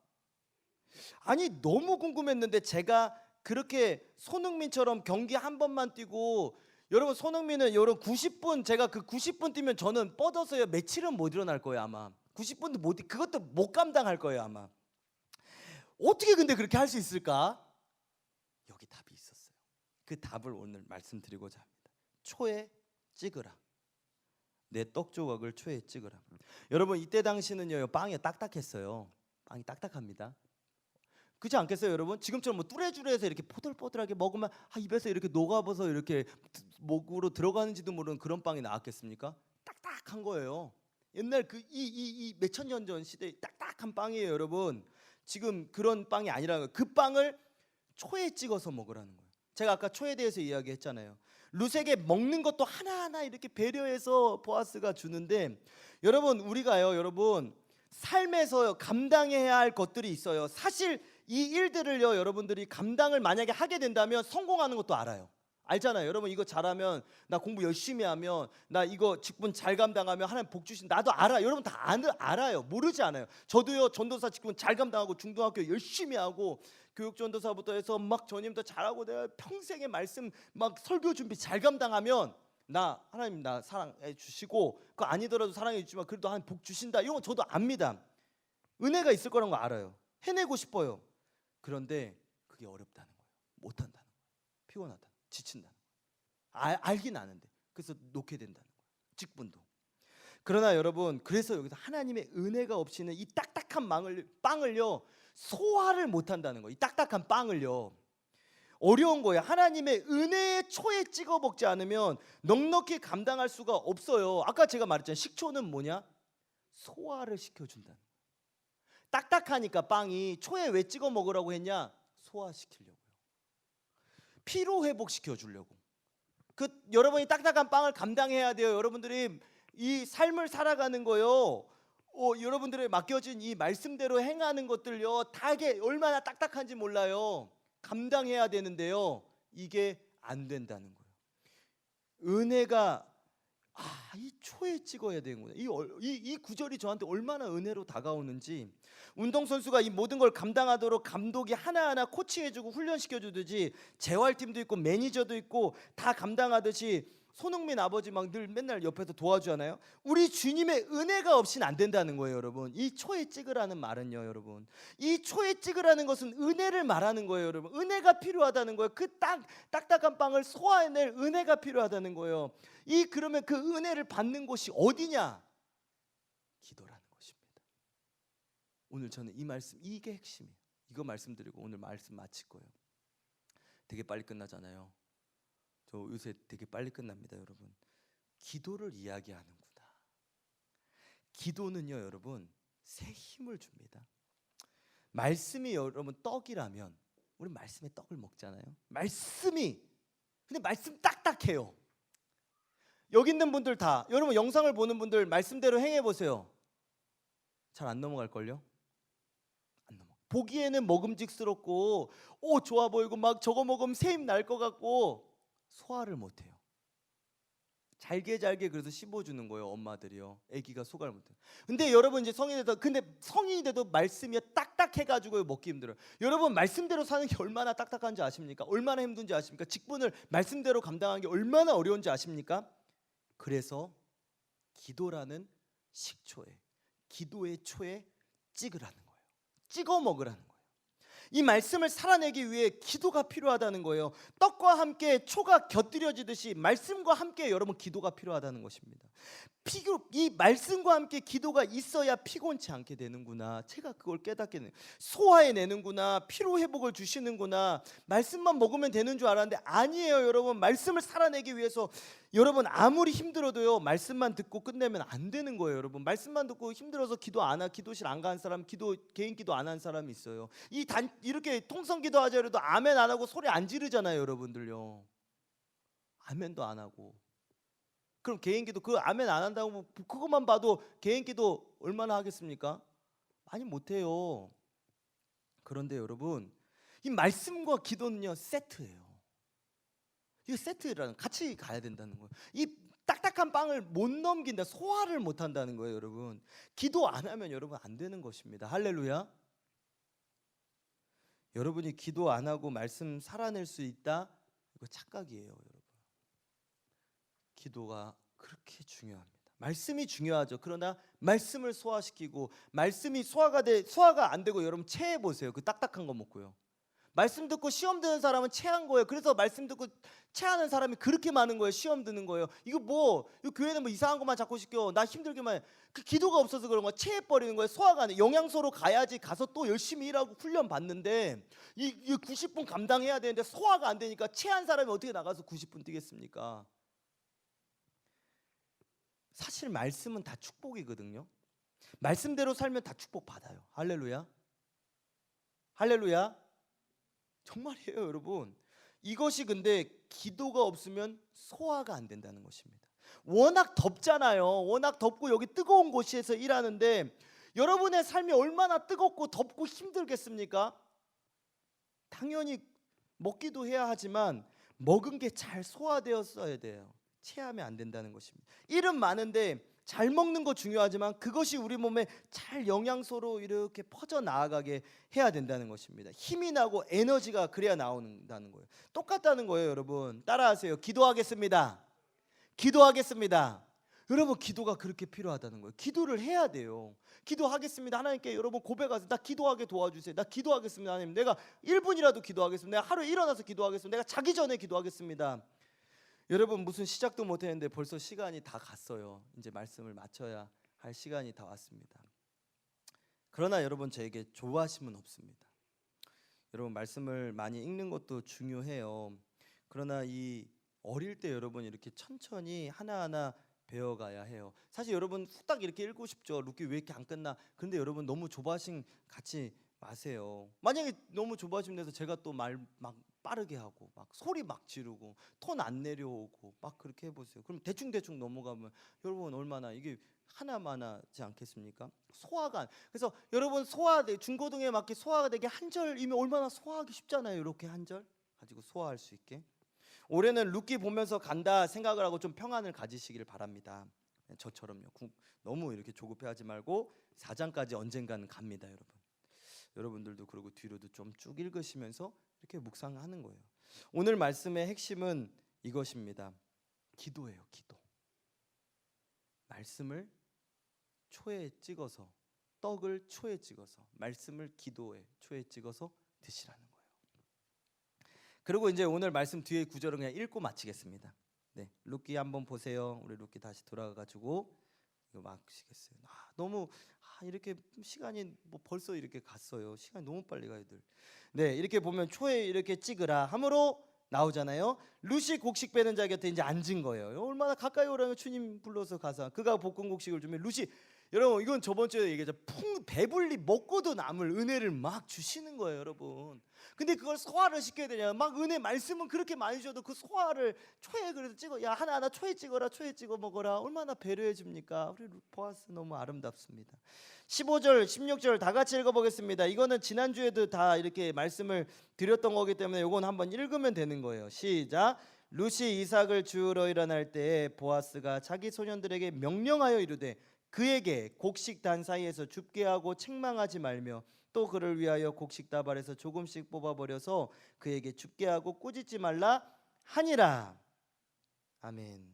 아니 너무 궁금했는데 제가 그렇게 손흥민처럼 경기 한 번만 뛰고 여러분 손흥민은 여러분 90분 제가 그 90분 뛰면 저는 뻗어서요 며칠은 못 일어날 거예요 아마. 90분도 못 그것도 못 감당할 거예요 아마. 어떻게 근데 그렇게 할 수 있을까? 여기 답이 있었어요. 그 답을 오늘 말씀드리고자 합니다. 초에 찍으라. 내 떡 조각을 초에 찍으라. 여러분 이때 당시는요 빵이 딱딱했어요. 빵이 딱딱합니다. 그렇지 않겠어요 여러분? 지금처럼 뭐 뚜레쥬레해서 이렇게 포들포들하게 먹으면 입에서 이렇게 녹아버서 이렇게 목으로 들어가는지도 모르는 그런 빵이 나왔겠습니까? 딱딱한 거예요. 옛날 그 이 몇천 년 전 시대에 딱딱한 빵이에요 여러분. 지금 그런 빵이 아니라는 거예요. 그 빵을 초에 찍어서 먹으라는 거예요. 제가 아까 초에 대해서 이야기했잖아요. 룻에게 먹는 것도 하나하나 이렇게 배려해서 보아스가 주는데 여러분 우리가요 여러분 삶에서 감당해야 할 것들이 있어요. 사실 이 일들을요 여러분들이 감당을 만약에 하게 된다면 성공하는 것도 알아요. 알잖아요. 여러분 이거 잘하면 나 공부 열심히 하면 나 이거 직분 잘 감당하면 하나님 복 주신 나도 알아. 여러분 다 알아요. 모르지 않아요. 저도요 전도사 직분 잘 감당하고 중등학교 열심히 하고 교육 전도사부터 해서 막 전임도 잘하고 내가 평생의 말씀 막 설교 준비 잘 감당하면 나 하나님 나 사랑해 주시고 그거 아니더라도 사랑해 주지만 그래도 하나님 복 주신다. 이런 거 저도 압니다. 은혜가 있을 거라는 거 알아요. 해내고 싶어요. 그런데 그게 어렵다는 거예요. 못한다는 거예요. 피곤하다. 지친다는 거예요. 알긴 아는데 그래서 놓게 된다는 거예요. 직분도. 그러나 여러분 그래서 여기서 하나님의 은혜가 없이는 이 딱딱한 빵을요 소화를 못한다는 거예요. 이 딱딱한 빵을요. 어려운 거예요. 하나님의 은혜의 초에 찍어 먹지 않으면 넉넉히 감당할 수가 없어요. 아까 제가 말했잖아요. 식초는 뭐냐? 소화를 시켜준다는 거예요. 딱딱하니까 빵이 초에 왜 찍어 먹으라고 했냐? 소화시키려고요. 피로 회복시켜 주려고. 여러분이 딱딱한 빵을 감당해야 돼요. 여러분들이 이 삶을 살아가는 거요. 여러분들의 맡겨진 이 말씀대로 행하는 것들요. 다 이게 얼마나 딱딱한지 몰라요. 감당해야 되는데요. 이게 안 된다는 거예요. 은혜가 이 초에 찍어야 되는구나. 이 구절이 저한테 얼마나 은혜로 다가오는지. 운동선수가 이 모든 걸 감당하도록 감독이 하나하나 코칭해주고 훈련시켜주듯이 재활팀도 있고 매니저도 있고 다 감당하듯이 손흥민 아버지 막 늘 맨날 옆에서 도와주잖아요. 우리 주님의 은혜가 없이는 안 된다는 거예요 여러분. 이 초에 찍으라는 말은요 여러분, 이 초에 찍으라는 것은 은혜를 말하는 거예요 여러분. 은혜가 필요하다는 거예요. 그 딱딱한 빵을 소화해낼 은혜가 필요하다는 거예요. 그러면 그 은혜를 받는 곳이 어디냐? 기도라는 것입니다. 오늘 저는 이 말씀 이게 핵심이에요. 이거 말씀드리고 오늘 말씀 마칠 거예요. 되게 빨리 끝나잖아요. 저 요새 되게 빨리 끝납니다 여러분. 기도를 이야기하는구나. 기도는요 여러분 새 힘을 줍니다. 말씀이 여러분 떡이라면 우리 말씀의 떡을 먹잖아요. 근데 말씀 딱딱해요. 여기 있는 분들 다 여러분 영상을 보는 분들 말씀대로 행해 보세요. 잘 안 넘어갈걸요? 안 넘어. 보기에는 먹음직스럽고 좋아 보이고 막 저거 먹으면 새 힘 날 것 같고 소화를 못해요. 잘게 그래서 씹어주는 거예요 엄마들이요. 아기가 소화를 못해요. 근데 여러분 이제 성인이 돼도 말씀이 딱딱해가지고 먹기 힘들어요. 여러분 말씀대로 사는 게 얼마나 딱딱한지 아십니까? 얼마나 힘든지 아십니까? 직분을 말씀대로 감당하는 게 얼마나 어려운지 아십니까? 그래서 기도라는 식초에 기도의 초에 찍으라는 거예요. 찍어 먹으라는 거예요. 이 말씀을 살아내기 위해 기도가 필요하다는 거예요. 떡과 함께 초가 곁들여지듯이 말씀과 함께 여러분 기도가 필요하다는 것입니다. 이 말씀과 함께 기도가 있어야 피곤치 않게 되는구나. 제가 그걸 깨닫게 돼요. 소화해내는구나. 피로 회복을 주시는구나. 말씀만 먹으면 되는 줄 알았는데 아니에요 여러분. 말씀을 살아내기 위해서 여러분 아무리 힘들어도요 말씀만 듣고 끝내면 안 되는 거예요 여러분. 말씀만 듣고 힘들어서 기도실 안 간 사람, 개인 기도 안 한 사람이 있어요. 이렇게 통성 기도하자 해도 아멘 안 하고 소리 안 지르잖아요 여러분들요. 아멘도 안 하고. 그럼 개인기도 그 아멘 안 한다고 그것만 봐도 개인기도 얼마나 하겠습니까? 많이 못해요. 그런데 여러분 이 말씀과 기도는요 세트예요. 이거 세트라는 같이 가야 된다는 거예요. 이 딱딱한 빵을 못 넘긴다, 소화를 못 한다는 거예요 여러분. 기도 안 하면 여러분 안 되는 것입니다. 할렐루야. 여러분이 기도 안 하고 말씀 살아낼 수 있다? 이거 착각이에요 여러분. 기도가 그렇게 중요합니다. 말씀이 중요하죠. 그러나 말씀을 소화시키고 말씀이 소화가 안 되고 여러분 체해 보세요. 그 딱딱한 거 먹고요. 말씀 듣고 시험 드는 사람은 체한 거예요. 그래서 말씀 듣고 체하는 사람이 그렇게 많은 거예요. 시험 드는 거예요. 이거 교회는 뭐 이상한 것만 자꾸 시켜. 나 힘들게만 해. 그 기도가 없어서 그런 거야. 체해 버리는 거예요. 소화가 안 돼. 영양소로 가야지 가서 또 열심히 일하고 훈련 받는데 이 90분 감당해야 되는데 소화가 안 되니까 체한 사람이 어떻게 나가서 90분 뛰겠습니까? 사실 말씀은 다 축복이거든요. 말씀대로 살면 다 축복 받아요. 할렐루야. 할렐루야. 정말이에요, 여러분. 이것이 근데 기도가 없으면 소화가 안 된다는 것입니다. 워낙 덥잖아요. 워낙 덥고 여기 뜨거운 곳에서 일하는데 여러분의 삶이 얼마나 뜨겁고 덥고 힘들겠습니까? 당연히 먹기도 해야 하지만 먹은 게 잘 소화되었어야 돼요. 체하면 안 된다는 것입니다. 일은 많은데 잘 먹는 거 중요하지만 그것이 우리 몸에 잘 영양소로 이렇게 퍼져 나아가게 해야 된다는 것입니다. 힘이 나고 에너지가 그래야 나온다는 거예요. 똑같다는 거예요, 여러분. 따라하세요. 기도하겠습니다. 기도하겠습니다. 여러분, 기도가 그렇게 필요하다는 거예요. 기도를 해야 돼요. 기도하겠습니다. 하나님께 여러분 고백하세요. 나 기도하게 도와주세요. 나 기도하겠습니다. 하나님, 내가 1분이라도 기도하겠습니다. 내가 하루에 일어나서 기도하겠습니다. 내가 자기 전에 기도하겠습니다. 여러분, 무슨 시작도 못했는데 벌써 시간이 다 갔어요. 이제 말씀을 마쳐야 할 시간이 다 왔습니다. 그러나 여러분, 저에게 조바심은 없습니다. 여러분, 말씀을 많이 읽는 것도 중요해요. 그러나 이 어릴 때 여러분 이렇게 천천히 하나하나 배워가야 해요. 사실 여러분 후딱 이렇게 읽고 싶죠. 루키 왜 이렇게 안 끝나? 근데 여러분 너무 조바심 갖지 마세요. 만약에 너무 조바심 내서 제가 또 말 막 빠르게 하고 막 소리 막 지르고 톤 안 내려오고 막 그렇게 해보세요. 그럼 대충 넘어가면 여러분 얼마나 이게 하나만 하지 않겠습니까? 그래서 여러분 중고등에 맞게 소화가 되게 한 절이면 얼마나 소화하기 쉽잖아요. 이렇게 한 절 가지고 소화할 수 있게. 올해는 루키 보면서 간다 생각을 하고 좀 평안을 가지시길 바랍니다. 저처럼요. 너무 이렇게 조급해하지 말고 4장까지 언젠가는 갑니다, 여러분. 여러분들도 그러고 뒤로도 좀 쭉 읽으시면서 이렇게 묵상하는 거예요. 오늘 말씀의 핵심은 이것입니다. 기도예요, 기도. 말씀을 초에 찍어서, 떡을 초에 찍어서, 말씀을 기도에 초에 찍어서 드시라는 거예요. 그리고 이제 오늘 말씀 뒤에 구절은 그냥 읽고 마치겠습니다. 네, 루키 한번 보세요. 우리 루키 다시 돌아가가지고 이거 마치겠어요. 이렇게 시간이 뭐 벌써 이렇게 갔어요. 시간이 너무 빨리 가요, 들. 네, 이렇게 보면 초에 이렇게 찍으라 함으로 나오잖아요. 루시 곡식 빼는 자 곁에 이제 앉은 거예요. 얼마나 가까이 오라면 주님 불러서 가서 그가 볶은 곡식을 주면 루시, 여러분 이건 저번 주에 얘기했죠. 배불리 먹고도 남을 은혜를 막 주시는 거예요, 여러분. 근데 그걸 소화를 시켜야 되냐? 막 은혜 말씀은 그렇게 많이 줘도 그 소화를 초에 그래서 찍어. 야, 하나 초에 찍어라, 초에 찍어 먹어라. 얼마나 배려해 줍니까? 우리 보아스 너무 아름답습니다. 15절, 16절 다 같이 읽어보겠습니다. 이거는 지난주에도 다 이렇게 말씀을 드렸던 거기 때문에 이건 한번 읽으면 되는 거예요. 시작. 루시 이삭을 주우러 일어날 때에 보아스가 자기 소년들에게 명령하여 이르되 그에게 곡식 단 사이에서 줍게 하고 책망하지 말며 또 그를 위하여 곡식 다발에서 조금씩 뽑아버려서 그에게 줍게 하고 꾸짖지 말라 하니라. 아멘.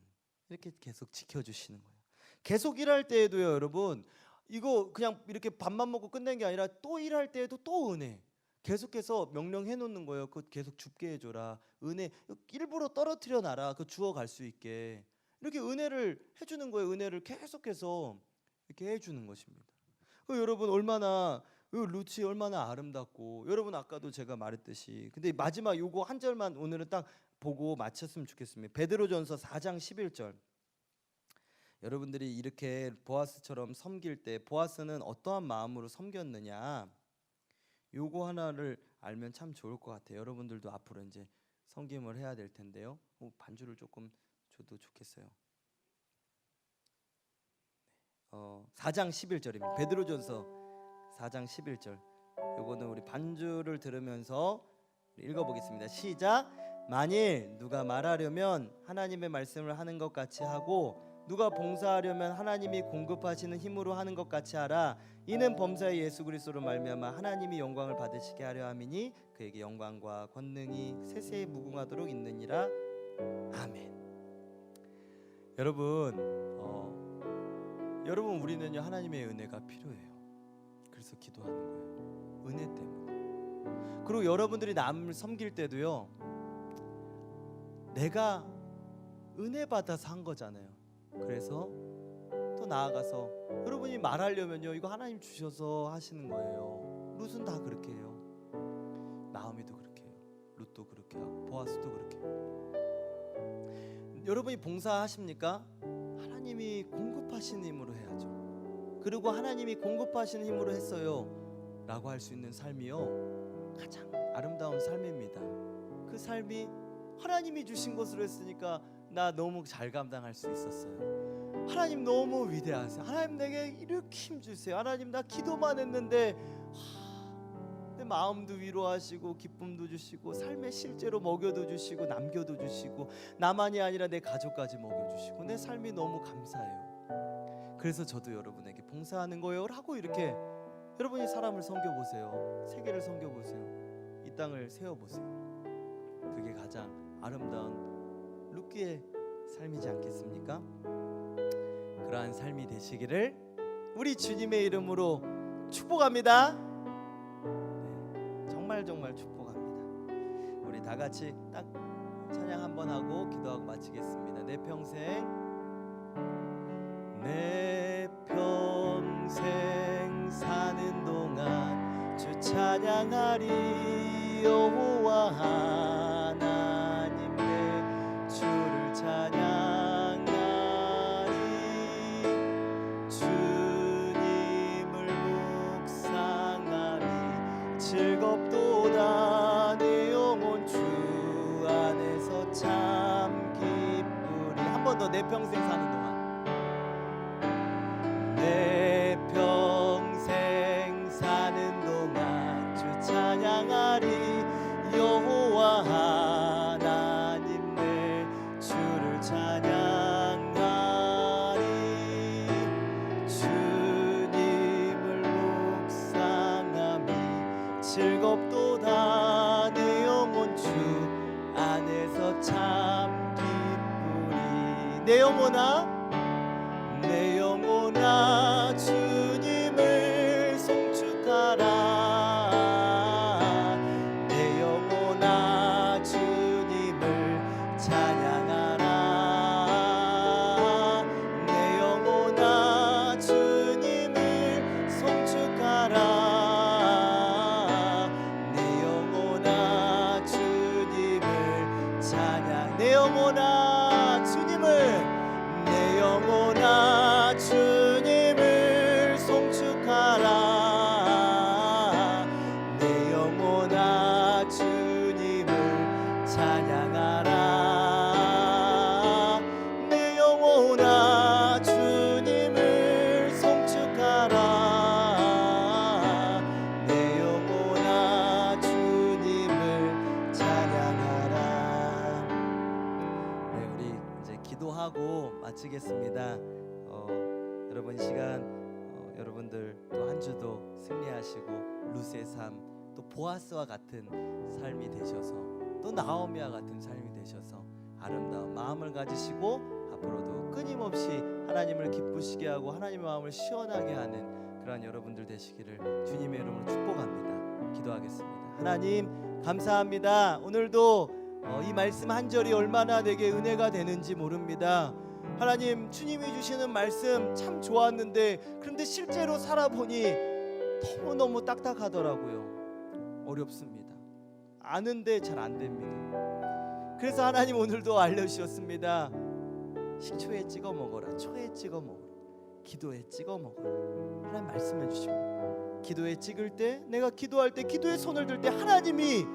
이렇게 계속 지켜주시는 거예요. 계속 일할 때에도요, 여러분, 이거 그냥 이렇게 밥만 먹고 끝낸 게 아니라 또 일할 때에도 또 은혜 계속해서 명령해 놓는 거예요. 그거 계속 줍게 해줘라. 은혜 일부러 떨어뜨려 놔라. 그 주워갈 수 있게 이렇게 은혜를 해주는 거예요. 은혜를 계속해서 이렇게 해주는 것입니다. 여러분 얼마나 루치 얼마나 아름답고, 여러분 아까도 제가 말했듯이, 근데 마지막 요거 한 절만 오늘은 딱 보고 마쳤으면 좋겠습니다. 베드로전서 4장 11절. 여러분들이 이렇게 보아스처럼 섬길 때 보아스는 어떠한 마음으로 섬겼느냐, 요거 하나를 알면 참 좋을 것 같아요. 여러분들도 앞으로 이제 섬김을 해야 될 텐데요. 반주를 조금 줘도 좋겠어요. 4장 11절입니다. 베드로전서 4장 11절. 요거는 우리 반주를 들으면서 읽어보겠습니다. 시작. 만일 누가 말하려면 하나님의 말씀을 하는 것 같이 하고 누가 봉사하려면 하나님이 공급하시는 힘으로 하는 것 같이 하라. 이는 범사의 예수 그리스도로 말미암아 하나님이 영광을 받으시게 하려 함이니 그에게 영광과 권능이 세세에 무궁하도록 있느니라. 아멘. 여러분 우리는요 하나님의 은혜가 필요해요. 그래서 기도하는 거예요. 은혜 때문에. 그리고 여러분들이 남을 섬길 때도요 내가 은혜 받아서 한 거잖아요. 그래서 또 나아가서 여러분이 말하려면요 이거 하나님 주셔서 하시는 거예요. 룻은 다 그렇게 해요. 나오미도 그렇게 해요. 룻도 그렇게 하고 보아스도 그렇게 해요. 여러분이 봉사하십니까? 하나님이 공급하시는 힘으로 해야죠. 그리고 하나님이 공급하시는 힘으로 했어요 라고 할 수 있는 삶이요 가장 아름다운 삶입니다. 그 삶이 하나님이 주신 것으로 했으니까 나 너무 잘 감당할 수 있었어요. 하나님 너무 위대하세요. 하나님 내게 이렇게 힘 주세요. 하나님 나 기도만 했는데 내 마음도 위로하시고 기쁨도 주시고 삶에 실제로 먹여도 주시고 남겨도 주시고 나만이 아니라 내 가족까지 먹여주시고 내 삶이 너무 감사해요. 그래서 저도 여러분에게 봉사하는 거예요 라고 이렇게 여러분이 사람을 섬겨보세요. 세계를 섬겨보세요. 이 땅을 세워보세요. 그게 가장 아름다운 룻기의 삶이지 않겠습니까? 그러한 삶이 되시기를 우리 주님의 이름으로 축복합니다. 네, 정말 축복합니다. 우리 다 같이 딱 찬양 한번 하고 기도하고 마치겠습니다. 내 평생 사는 동안 주 찬양하리. 여호와 하나님 내 주를 찬양하리. 주님을 묵상하니 즐겁도다. 내 영혼 주 안에서 참 기쁘리. 한 번 더 내 평생 사는 동안 내 평생 사는 동안 주 찬양하리. 여호와 하나님 내 주를 찬양하리. 주님을 묵상하니 즐겁도다. 내 영혼 주 안에서 참 기쁘리. 내 영혼아 주님을 송축하라. 내 영혼아 주님을 찬양하라. 내 영혼아 주님을 송축하라. 내 영혼아 주님을 찬양. 내 영혼아 주님을 송축하라. 내 영혼아 주님을 찬양하라. 내 영혼아 주님을 송축하라. 내 영혼아 주님을 찬양하라. 네, 우리 이제 기도하고 마치겠습니다. 여러분 시간 여러분들 또 한 주도 승리하시고 룻의 삶 또 보아스와 같은 삶이 되셔서 또 나오미와 같은 삶이 되셔서 아름다운 마음을 가지시고 앞으로도 끊임없이 하나님을 기쁘시게 하고 하나님의 마음을 시원하게 하는 그러한 여러분들 되시기를 주님의 이름으로 축복합니다. 기도하겠습니다. 하나님 감사합니다. 오늘도 이 말씀 한 절이 얼마나 내게 은혜가 되는지 모릅니다. 하나님, 주님이 주시는 말씀 참 좋았는데 그런데 실제로 살아보니 너무너무 딱딱하더라고요. 어렵습니다. 아는데 잘 안 됩니다. 그래서 하나님 오늘도 알려주셨습니다. 식초에 찍어 먹어라, 초에 찍어 먹어라, 기도에 찍어 먹어라. 하나님 말씀해 주십니다. 기도에 찍을 때, 내가 기도할 때, 기도에 손을 들 때 하나님이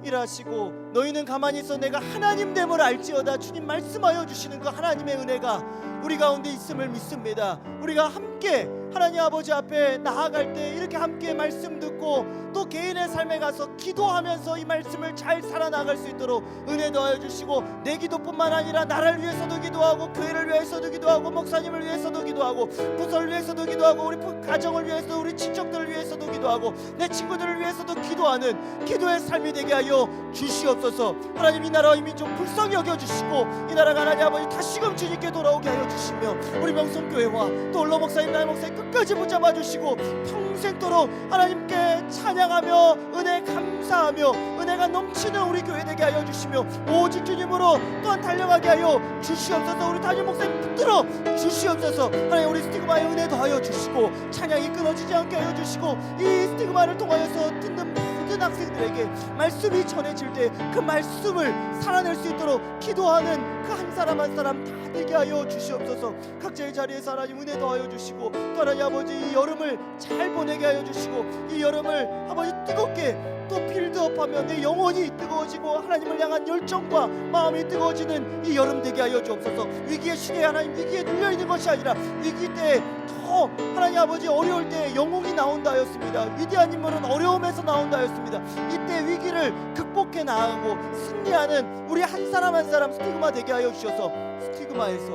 일하시고 너희는 가만히 있어 내가 하나님 됨을 알지어다. 주님 말씀하여 주시는 그 하나님의 은혜가 우리 가운데 있음을 믿습니다. 우리가 함께 함께 하나님 아버지 앞에 나아갈 때 이렇게 함께 말씀 듣고 또 개인의 삶에 가서 기도하면서 이 말씀을 잘 살아나갈 수 있도록 은혜 더하여 주시고, 내 기도뿐만 아니라 나를 위해서도 기도하고 교회를 위해서도 기도하고 목사님을 위해서도 기도하고 부서를 위해서도 기도하고 우리 가정을 위해서도 우리 친척들을 위해서도 기도하고 내 친구들을 위해서도 기도하는 기도의 삶이 되게 하여 주시옵소서. 하나님, 이 나라와 이 민족 불쌍히 여겨주시고 이 나라가 하나님 아버지 다시금 주님께 돌아오게 하여 주시며 우리 명성교회와 또 올로 목사님, 나의 목사님 끝까지 붙잡아 주시고 평생도록 하나님께 찬양하며 은혜 감사하며 은혜가 넘치는 우리 교회 되게 하여 주시며 오직 주님으로 또한 달려가게 하여 주시옵소서. 우리 담임 목사님 붙들어 주시옵소서. 하나님, 우리 스티그마의 은혜 더하여 주시고 찬양이 끊어지지 않게 하여 주시고 이 스티그마를 통하여서 듣는 모든 학생들에게 말씀이 전해질 때 그 말씀을 살아낼 수 있도록 기도하는 그 한 사람 한 사람 다 되게 하여 주시옵소서. 각자의 자리에서 하나님 은혜 더하여 주시고 또 하나님 아버지 이 여름을 잘 보내게 하여 주시고 이 여름을 아버지 뜨겁게 또 빌드업하며 내 영혼이 뜨거워지고 하나님을 향한 열정과 마음이 뜨거워지는 이 여름 되게 하여 주옵소서. 위기의 시대에 하나님 위기에 눌려있는 것이 아니라 위기 때 더 하나님 아버지 어려울 때 영웅이 나온다 하였습니다. 위대한 인물은 어려움에서 나온다 하였습니다. 이때 위기를 극복해 나가고 승리하는 우리 한 사람 한 사람 스티그마 되게 하여 주셔서 스티그마에서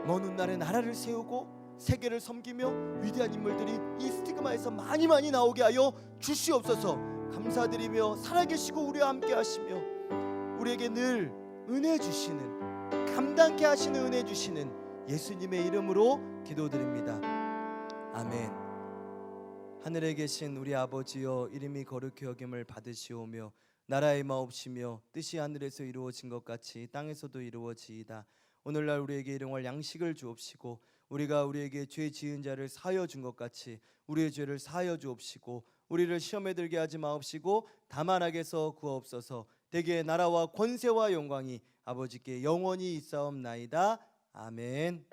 먼 훗날에 나라를 세우고 세계를 섬기며 위대한 인물들이 이 스티그마에서 많이 나오게 하여 주시옵소서. 감사드리며 살아계시고 우리와 함께 하시며 우리에게 늘 은혜 주시는, 감당케 하시는 은혜 주시는 예수님의 이름으로 기도드립니다. 아멘. 하늘에 계신 우리 아버지여, 이름이 거룩히 여김을 받으시오며 나라의 마옵시며 뜻이 하늘에서 이루어진 것 같이 땅에서도 이루어지이다. 오늘날 우리에게 일용할 양식을 주옵시고 우리가 우리에게 죄 지은 자를 사하여 준 것 같이 우리의 죄를 사하여 주옵시고 우리를 시험에 들게 하지 마옵시고 다만 악에서 구하옵소서. 대개 나라와 권세와 영광이 아버지께 영원히 있사옵나이다. 아멘.